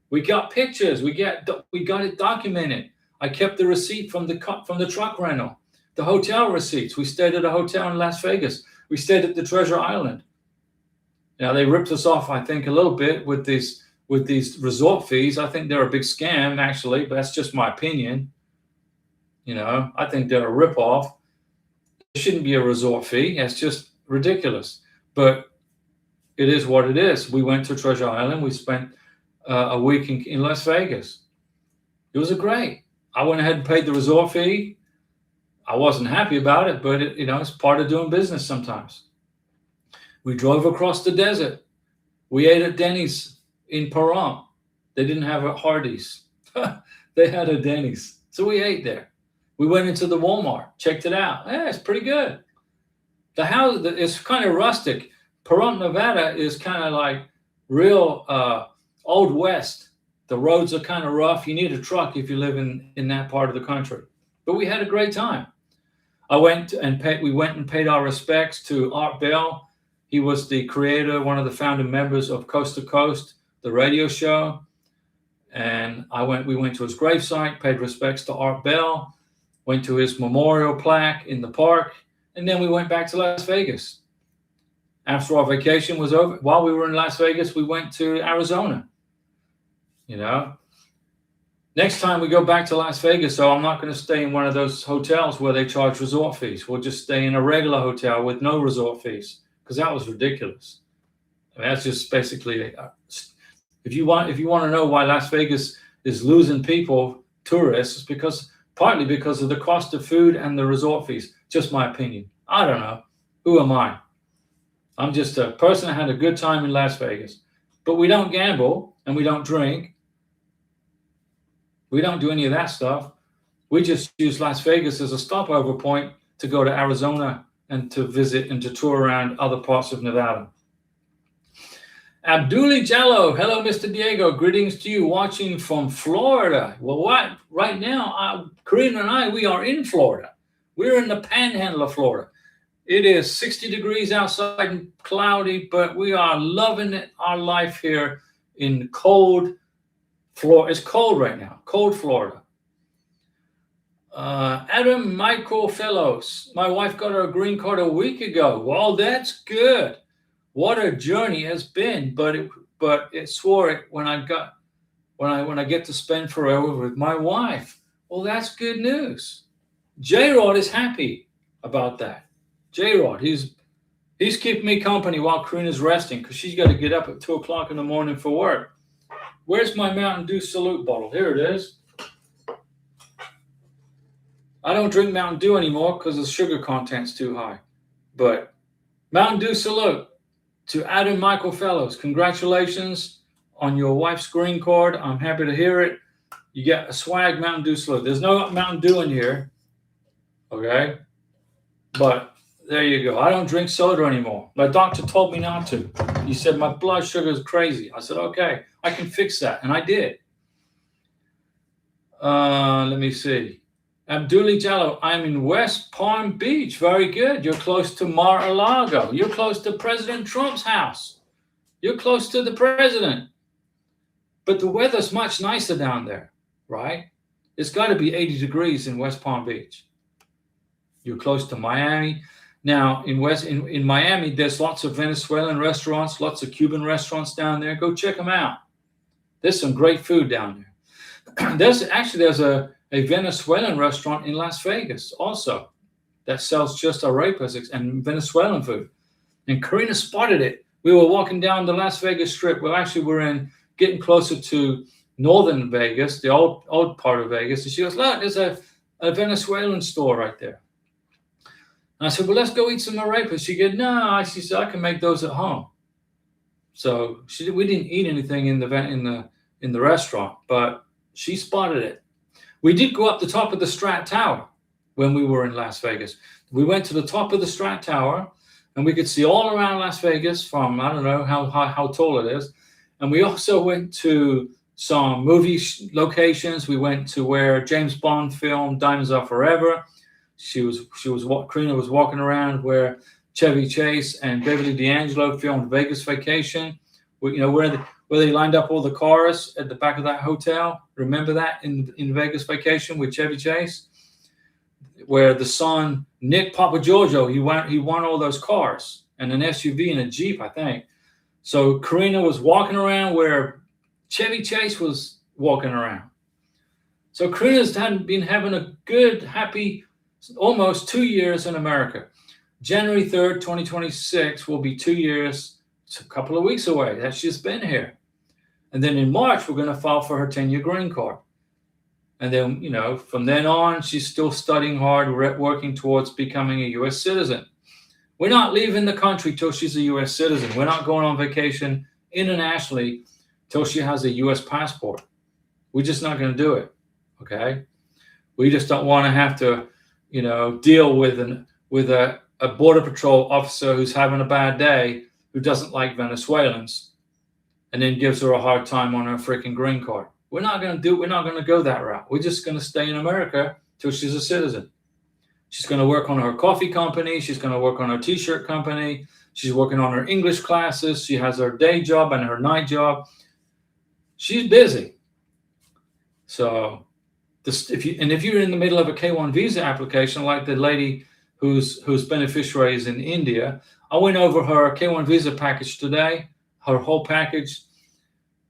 We got pictures. We got it documented. I kept the receipt from the truck rental, the hotel receipts. We stayed at a hotel in Las Vegas. We stayed at the Treasure Island. Now they ripped us off, I think, a little bit with these resort fees. I think they're a big scam, actually, but that's just my opinion. I think they're a ripoff. It shouldn't be a resort fee. It's just ridiculous. But it is what it is. We went to Treasure Island. We spent a week in Las Vegas. It was great. I went ahead and paid the resort fee. I wasn't happy about it, but it's part of doing business sometimes. We drove across the desert. We ate at Denny's in Pahrump. They didn't have a Hardee's. They had a Denny's. So we ate there. We went into the Walmart, checked it out. Yeah, it's pretty good. The house is kind of rustic. Pahrump, Nevada is kind of like real Old West. The roads are kind of rough. You need a truck if you live in that part of the country. But we had a great time. We went and paid our respects to Art Bell. He was the creator, one of the founding members of Coast to Coast, the radio show. And we went to his gravesite, paid respects to Art Bell, went to his memorial plaque in the park, and then we went back to Las Vegas. After our vacation was over, while we were in Las Vegas, we went to Arizona. Next time we go back to Las Vegas, so I'm not going to stay in one of those hotels where they charge resort fees. We'll just stay in a regular hotel with no resort fees, because that was ridiculous. I mean, that's just basically, if you want to know why Las Vegas is losing people, tourists, it's partly because of the cost of food and the resort fees. Just my opinion. I don't know. Who am I? I'm just a person that had a good time in Las Vegas. But we don't gamble and we don't drink. We don't do any of that stuff. We just use Las Vegas as a stopover point to go to Arizona and to visit and to tour around other parts of Nevada. Abduli Jallo, hello, Mr. Diego. Greetings to you, watching from Florida. Well, right now, Karina and I, we are in Florida. We're in the panhandle of Florida. It is 60 degrees outside and cloudy, but we are loving our life here in cold Florida. It's cold right now, cold Florida. Adam Michael Fellows, my wife got her green card a week ago. Well, that's good. What a journey has been, but it swore it when I get to spend forever with my wife. Well, that's good news. J-Rod is happy about that. J-Rod, he's keeping me company while Karina's resting, because she's got to get up at 2 o'clock in the morning for work. Where's my Mountain Dew Salute bottle? Here it is. I don't drink Mountain Dew anymore because the sugar content's too high. But Mountain Dew Salute to Adam Michael Fellows. Congratulations on your wife's green card. I'm happy to hear it. You get a swag Mountain Dew Salute. There's no Mountain Dew in here. Okay? But there you go. I don't drink soda anymore. My doctor told me not to. He said my blood sugar is crazy. I said, okay, I can fix that. And I did. Let me see. Abduli Jallo, I'm in West Palm Beach. Very good. You're close to Mar-a-Lago. You're close to President Trump's house. You're close to the president. But the weather's much nicer down there, right? It's got to be 80 degrees in West Palm Beach. You're close to Miami. Now, in Miami, there's lots of Venezuelan restaurants, lots of Cuban restaurants down there. Go check them out. There's some great food down there. There's a Venezuelan restaurant in Las Vegas also that sells just arepas and Venezuelan food. And Karina spotted it. We were walking down the Las Vegas Strip. Well, actually, we're getting closer to northern Vegas, the old part of Vegas. And she goes, look, there's a Venezuelan store right there. And I said, well, let's go eat some arepas. She said, no. She said, I can make those at home. So we didn't eat anything in the restaurant, but she spotted it. We did go up the top of the Strat Tower when we were in Las Vegas. We went to the top of the Strat Tower, and we could see all around Las Vegas from, I don't know how tall it is. And we also went to some movie locations. We went to where James Bond filmed Diamonds Are Forever. Karina was walking around where Chevy Chase and Beverly D'Angelo filmed Vegas Vacation. Where they lined up all the cars at the back of that hotel. Remember that in Vegas Vacation with Chevy Chase? Where the son, Nick Papagiorgio, he won all those cars and an SUV and a Jeep, I think. So Karina was walking around where Chevy Chase was walking around. So Karina's been having a good, happy, almost 2 years in America. January 3rd, 2026 will be 2 years. It's a couple of weeks away that she's been here. And then in March, we're going to file for her 10-year green card. And then, from then on, she's still studying hard, working towards becoming a U.S. citizen. We're not leaving the country till she's a U.S. citizen. We're not going on vacation internationally till she has a U.S. passport. We're just not going to do it. Okay? We just don't want to have to, deal with a border patrol officer who's having a bad day, who doesn't like Venezuelans, and then gives her a hard time on her freaking green card. We're not going to go that route. We're just going to stay in America till she's a citizen. She's going to work on her coffee company. She's going to work on her t-shirt company. She's working on her English classes. She has her day job and her night job. She's busy. So if you're in the middle of a K-1 visa application, like the lady whose beneficiary is in India, I went over her K-1 visa package today, her whole package.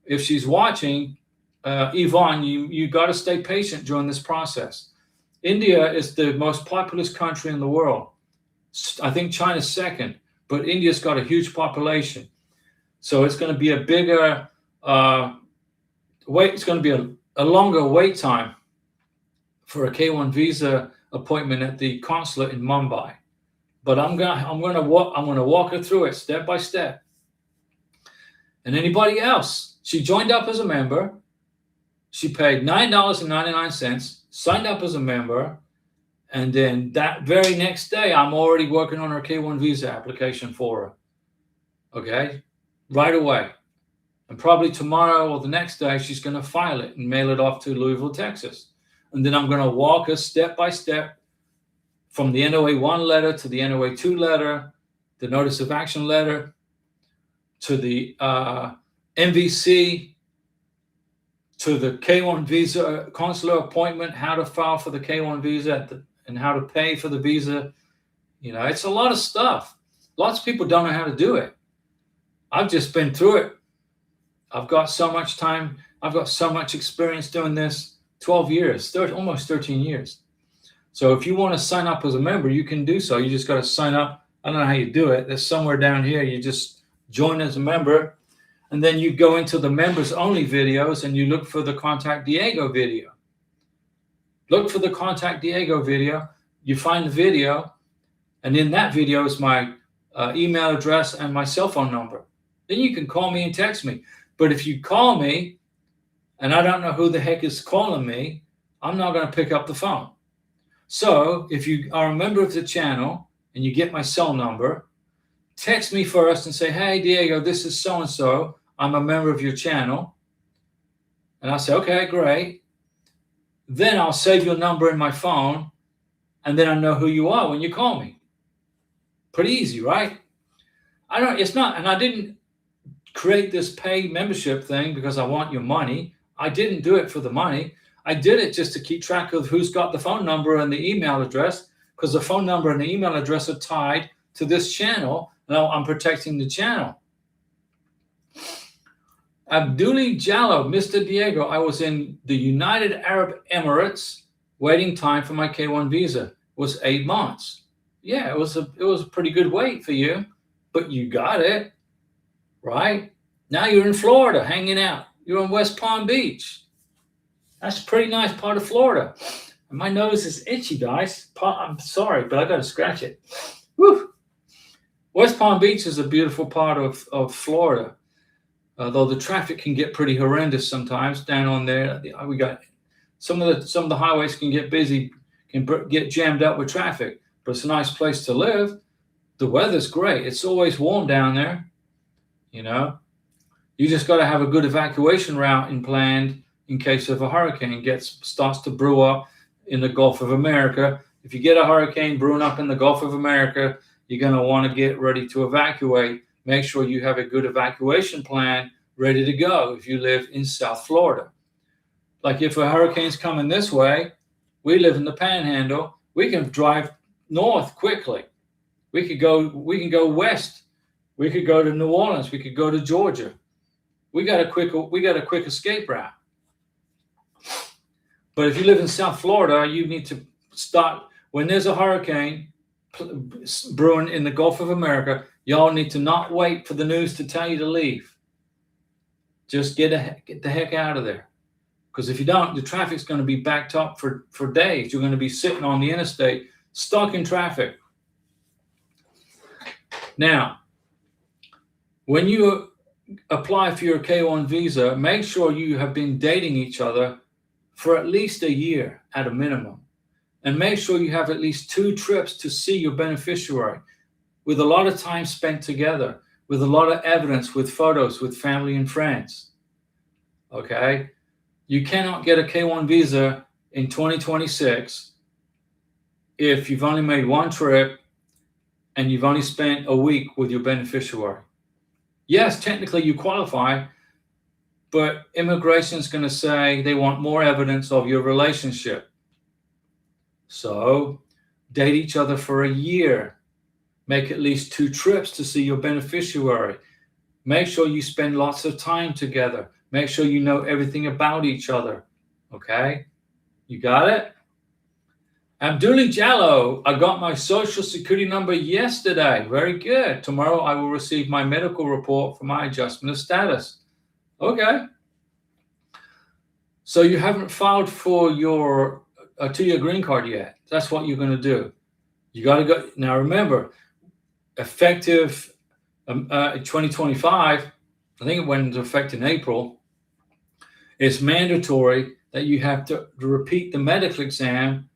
If she's watching, Yvonne, you got to stay patient during this process. India is the most populous country in the world. I think China's second, but India's got a huge population. So it's going to be a bigger wait. It's going to be a longer wait time for a K-1 visa appointment at the consulate in Mumbai. But I'm gonna walk her through it step by step. And anybody else, she joined up as a member. She paid $9.99, signed up as a member, and then that very next day, I'm already working on her K-1 visa application for her. Okay, right away. And probably tomorrow or the next day, she's going to file it and mail it off to Louisville, Texas. And then I'm going to walk her step by step from the NOA 1 letter to the NOA 2 letter, the notice of action letter, to the MVC, to the K-1 visa consular appointment, how to file for the K-1 visa and how to pay for the visa. It's a lot of stuff. Lots of people don't know how to do it. I've just been through it. I've got so much time. I've got so much experience doing this, 12 years, almost 13 years. So if you want to sign up as a member, you can do so. You just got to sign up. I don't know how you do it. There's somewhere down here. You just join as a member. And then you go into the members only videos and you look for the Contact Diego video. Look for the Contact Diego video. You find the video. And in that video is my email address and my cell phone number. Then you can call me and text me. But if you call me and I don't know who the heck is calling me, I'm not going to pick up the phone. So if you are a member of the channel and you get my cell number, text me first and say, hey, Diego, this is so-and-so. I'm a member of your channel. And I'll say, okay, great. Then I'll save your number in my phone. And then I know who you are when you call me. Pretty easy, right? And I didn't create this paid membership thing because I want your money. I didn't do it for the money. I did it just to keep track of who's got the phone number and the email address, because the phone number and the email address are tied to this channel. Now I'm protecting the channel. Abduli Jallo, Mr. Diego, I was in the United Arab Emirates. Waiting time for my K-1 visa was 8 months. Yeah, it was a pretty good wait for you, but you got it, right? Now you're in Florida hanging out. You're in West Palm Beach. That's a pretty nice part of Florida. And my nose is itchy, guys. I'm sorry, but I got to scratch it. Woo! West Palm Beach is a beautiful part of Florida, though the traffic can get pretty horrendous sometimes down on there. We got some of the highways can get busy, can get jammed up with traffic, but it's a nice place to live. The weather's great. It's always warm down there. You just got to have a good evacuation route planned in case of a hurricane starts to brew up in the Gulf of America. If you get a hurricane brewing up in the Gulf of America, you're going to want to get ready to evacuate. Make sure you have a good evacuation plan ready to go if you live in South Florida. Like if a hurricane's coming this way, we live in the Panhandle, we can drive north quickly. We can go west. We could go to New Orleans. We could go to Georgia. We got a quick escape route. But if you live in South Florida, you need to start when there's a hurricane brewing in the Gulf of America. Y'all need to not wait for the news to tell you to leave. Just get the heck out of there. Because if you don't, the traffic's going to be backed up for days. You're going to be sitting on the interstate, stuck in traffic. Now, when you apply for your K-1 visa, make sure you have been dating each other for at least a year at a minimum. And make sure you have at least 2 trips to see your beneficiary, with a lot of time spent together, with a lot of evidence, with photos, with family and friends. Okay? You cannot get a K-1 visa in 2026 if you've only made 1 trip and you've only spent a week with your beneficiary. Yes, technically you qualify, but immigration is going to say they want more evidence of your relationship. So date each other for a year. Make at least 2 trips to see your beneficiary. Make sure you spend lots of time together. Make sure you know everything about each other. Okay? You got it? Abduli Jallo, I got my social security number yesterday. Very good. Tomorrow I will receive my medical report for my adjustment of status. Okay. So you haven't filed for your 2-year green card yet. That's what you're going to do. You got to go. Now remember, effective 2025, I think it went into effect in April, it's mandatory that you have to repeat the medical exam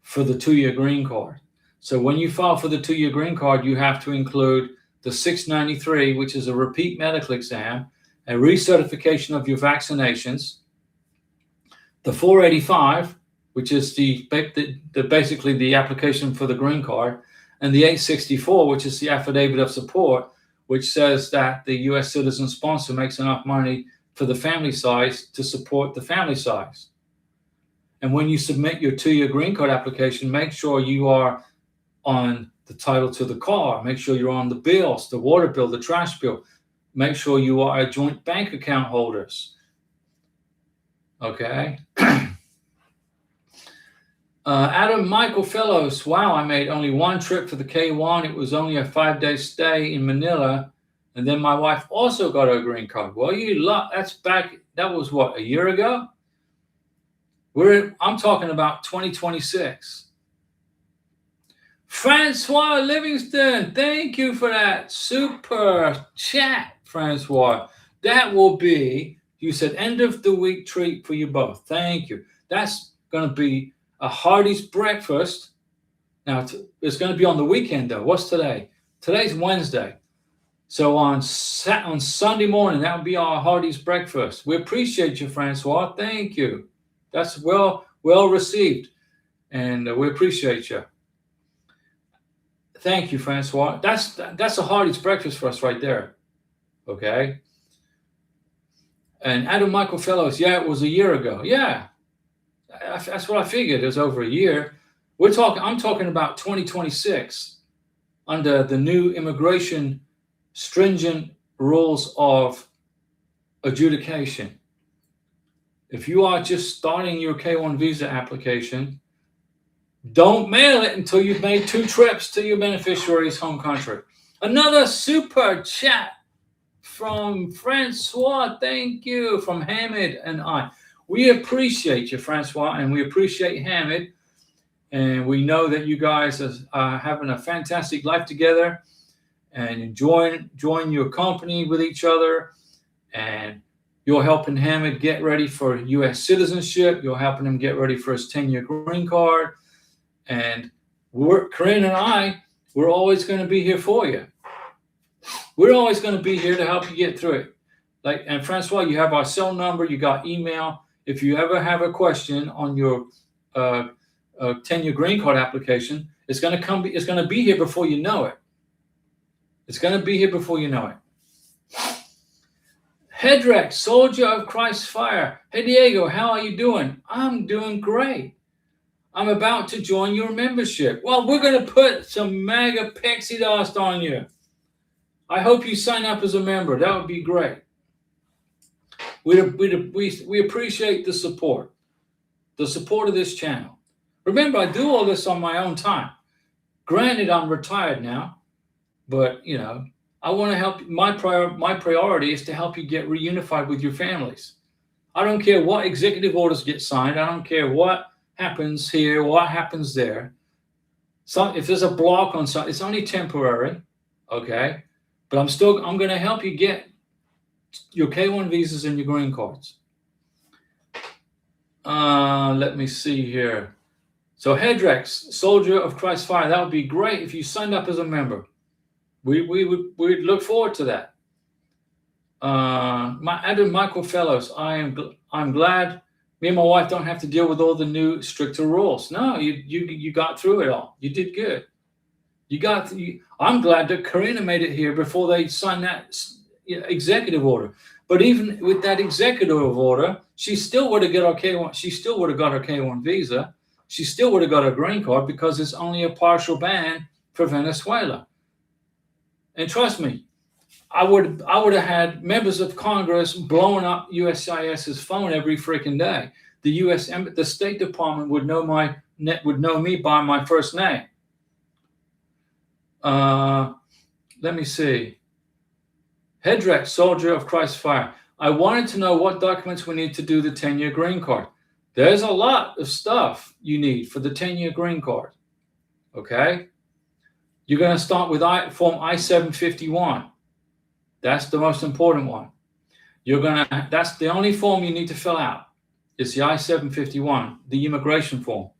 for the 2-year green card. So when you file for the 2-year green card, you have to include the 693, which is a repeat medical exam, a recertification of your vaccinations, the 485, which is basically the application for the green card, and the 864, which is the affidavit of support, which says that the U.S. citizen sponsor makes enough money for the family size to support the family size. And when you submit your 2-year green card application, make sure you are on the title to the car. Make sure you're on the bills, the water bill, the trash bill. Make sure you are a joint bank account holders. Okay. Adam Michael Fellows, wow, I made only 1 trip for the K-1. It was only a 5-day stay in Manila. And then my wife also got her green card. Well, that was what, a year ago? I'm talking about 2026. Francois Livingston, thank you for that super chat, Francois. That will be, you said, end of the week treat for you both. Thank you. That's going to be a Hardee's breakfast. Now, it's going to be on the weekend, though. What's today? Today's Wednesday. So on Sunday morning, that will be our Hardee's breakfast. We appreciate you, Francois. Thank you. That's well received, and we appreciate you. Thank you, Francois. That's a Hardee's breakfast for us right there. Okay. And Adam Michael Fellows, yeah, it was a year ago. Yeah, that's what I figured. It was over a year. I'm talking about 2026 under the new immigration stringent rules of adjudication. If you are just starting your K-1 visa application, don't mail it until you've made 2 trips to your beneficiary's home country. Another super chat from Francois. Thank you. From Hamid and I. We appreciate you, Francois, and we appreciate Hamid. And we know that you guys are having a fantastic life together and enjoying your company with each other. And you're helping Hamid get ready for U.S. citizenship. You're helping him get ready for his 10-year green card. And Corinne and I, we're always going to be here for you. We're always going to be here to help you get through it. And Francois, you have our cell number. You got email. If you ever have a question on your 10-year green card application, it's going to be here before you know it. It's going to be here before you know it. Hedrex, Soldier of Christ's Fire. Hey, Diego, how are you doing? I'm doing great. I'm about to join your membership. Well, we're going to put some mega pixie dust on you. I hope you sign up as a member. That would be great. We appreciate the support of this channel. Remember, I do all this on my own time. Granted, I'm retired now, but, I want to help. My priority is to help you get reunified with your families. I don't care what executive orders get signed. I don't care what happens here, what happens there. So if there's a block on something, it's only temporary, okay? But I'm going to help you get your K1 visas and your green cards. Let me see here. So Hedrex, Soldier of Christ Fire, that would be great if you signed up as a member. We'd look forward to that. Adam Michael Fellows, I'm glad me and my wife don't have to deal with all the new stricter rules. No, you got through it all. You did good. I'm glad that Karina made it here before they signed that executive order. But even with that executive order, she still would have got her K1. She still would have got her K1 visa. She still would have got a green card because it's only a partial ban for Venezuela. And trust me, I would have had members of Congress blowing up USCIS's phone every freaking day. The State Department would know me by my first name. Let me see. Hedrex, Soldier of Christ Fire. I wanted to know what documents we need to do the 10-year green card. There's a lot of stuff you need for the 10-year green card. Okay? You're going to start with Form I-751. That's the most important one. That's the only form you need to fill out. It's the I-751, the immigration form.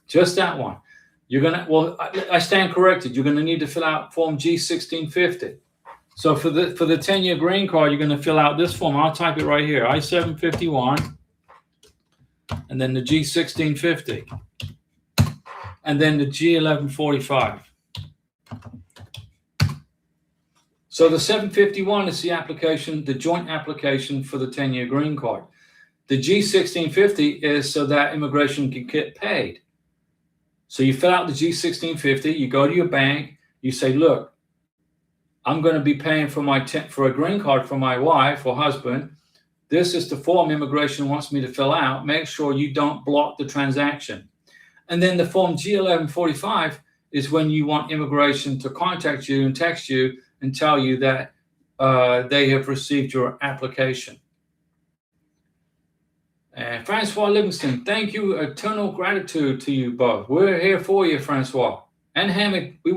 Just that one. I stand corrected. You're going to need to fill out Form G1650. So for the 10-year green card, you're going to fill out this form. I'll type it right here, I-751, and then the G1650, and then the G1145. So the 751 is the application, the joint application for the 10-year green card. The G1650 is so that immigration can get paid. So you fill out the G1650, you go to your bank, you say, look, I'm going to be paying for a green card for my wife or husband. This is the form immigration wants me to fill out. Make sure you don't block the transaction. And then the form G1145 is when you want immigration to contact you and text you and tell you that they have received your application. And Francois Livingston, thank you. Eternal gratitude to you both. We're here for you, Francois. And Hammock, we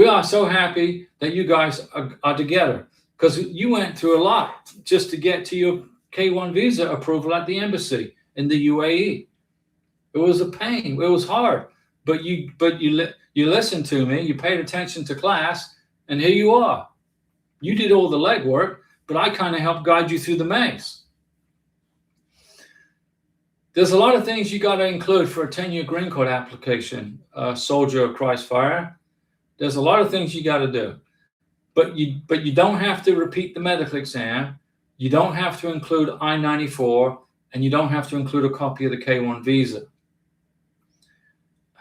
are so happy that you guys are together because you went through a lot just to get to your K1 visa approval at the embassy in the UAE. It was a pain. It was hard. But you listened to me. You paid attention to class. And here you are. You did all the legwork, but I kind of helped guide you through the maze. There's a lot of things you got to include for a 10-year green card application, Soldier of Christ Fire. There's a lot of things you got to do. But you don't have to repeat the medical exam. You don't have to include I-94, and you don't have to include a copy of the K1 visa.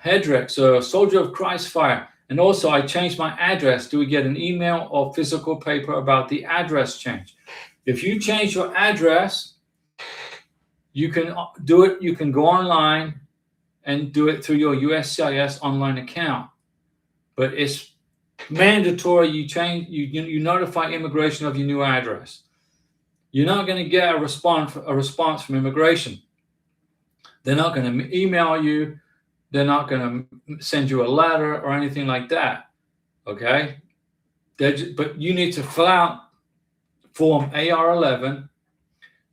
Hedrex, Soldier of Christ Fire. And also, I changed my address. Do we get an email or physical paper about the address change? If you change your address, you can do it. You can go online and do it through your USCIS online account. But it's mandatory you notify immigration of your new address. You're not going to get a response from immigration. They're not going to email you. They're not going to send you a letter or anything like that, okay? But you need to fill out Form AR11,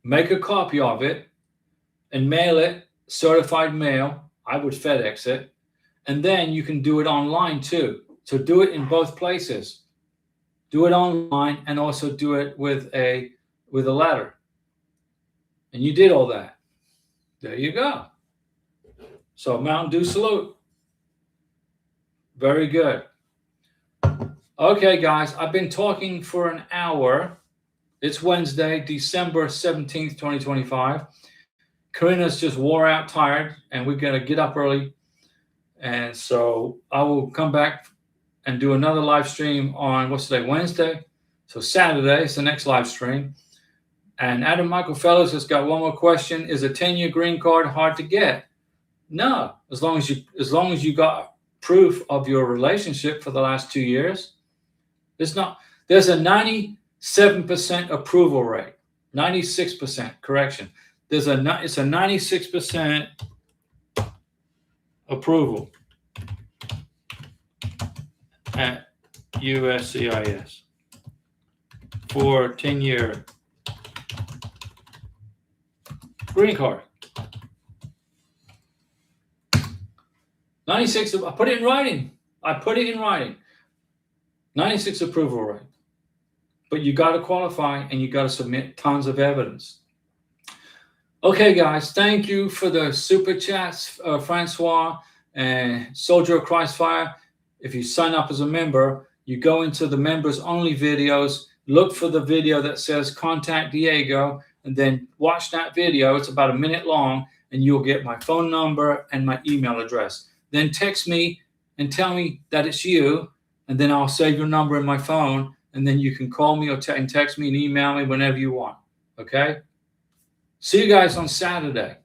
make a copy of it, and mail it, certified mail. I would FedEx it. And then you can do it online too. So do it in both places. Do it online and also do it with a letter. And you did all that. There you go. So Mountain Dew salute. Very good. Okay, guys, I've been talking for an hour. It's Wednesday, December 17th, 2025. Karina's just wore out, tired, and we're going to get up early. And so I will come back and do another live stream on, what's today, Wednesday? So Saturday is the next live stream. And Adam Michael Fellows has got one more question. Is a 10-year green card hard to get? No, as long as you got proof of your relationship for the last 2 years. There's a 97% approval rate. 96%, correction. It's a 96% approval at USCIS for 10-year green card. 96, I put it in writing. 96 approval rate. But you got to qualify and you got to submit tons of evidence. Okay, guys, thank you for the super chats, Francois and Soldier of Christ Fire. If you sign up as a member, you go into the members only videos, look for the video that says contact Diego, and then watch that video. It's about a minute long, and you'll get my phone number and my email address. Then text me and tell me that it's you, and then I'll save your number in my phone, and then you can call me or text me and email me whenever you want. Okay? See you guys on Saturday.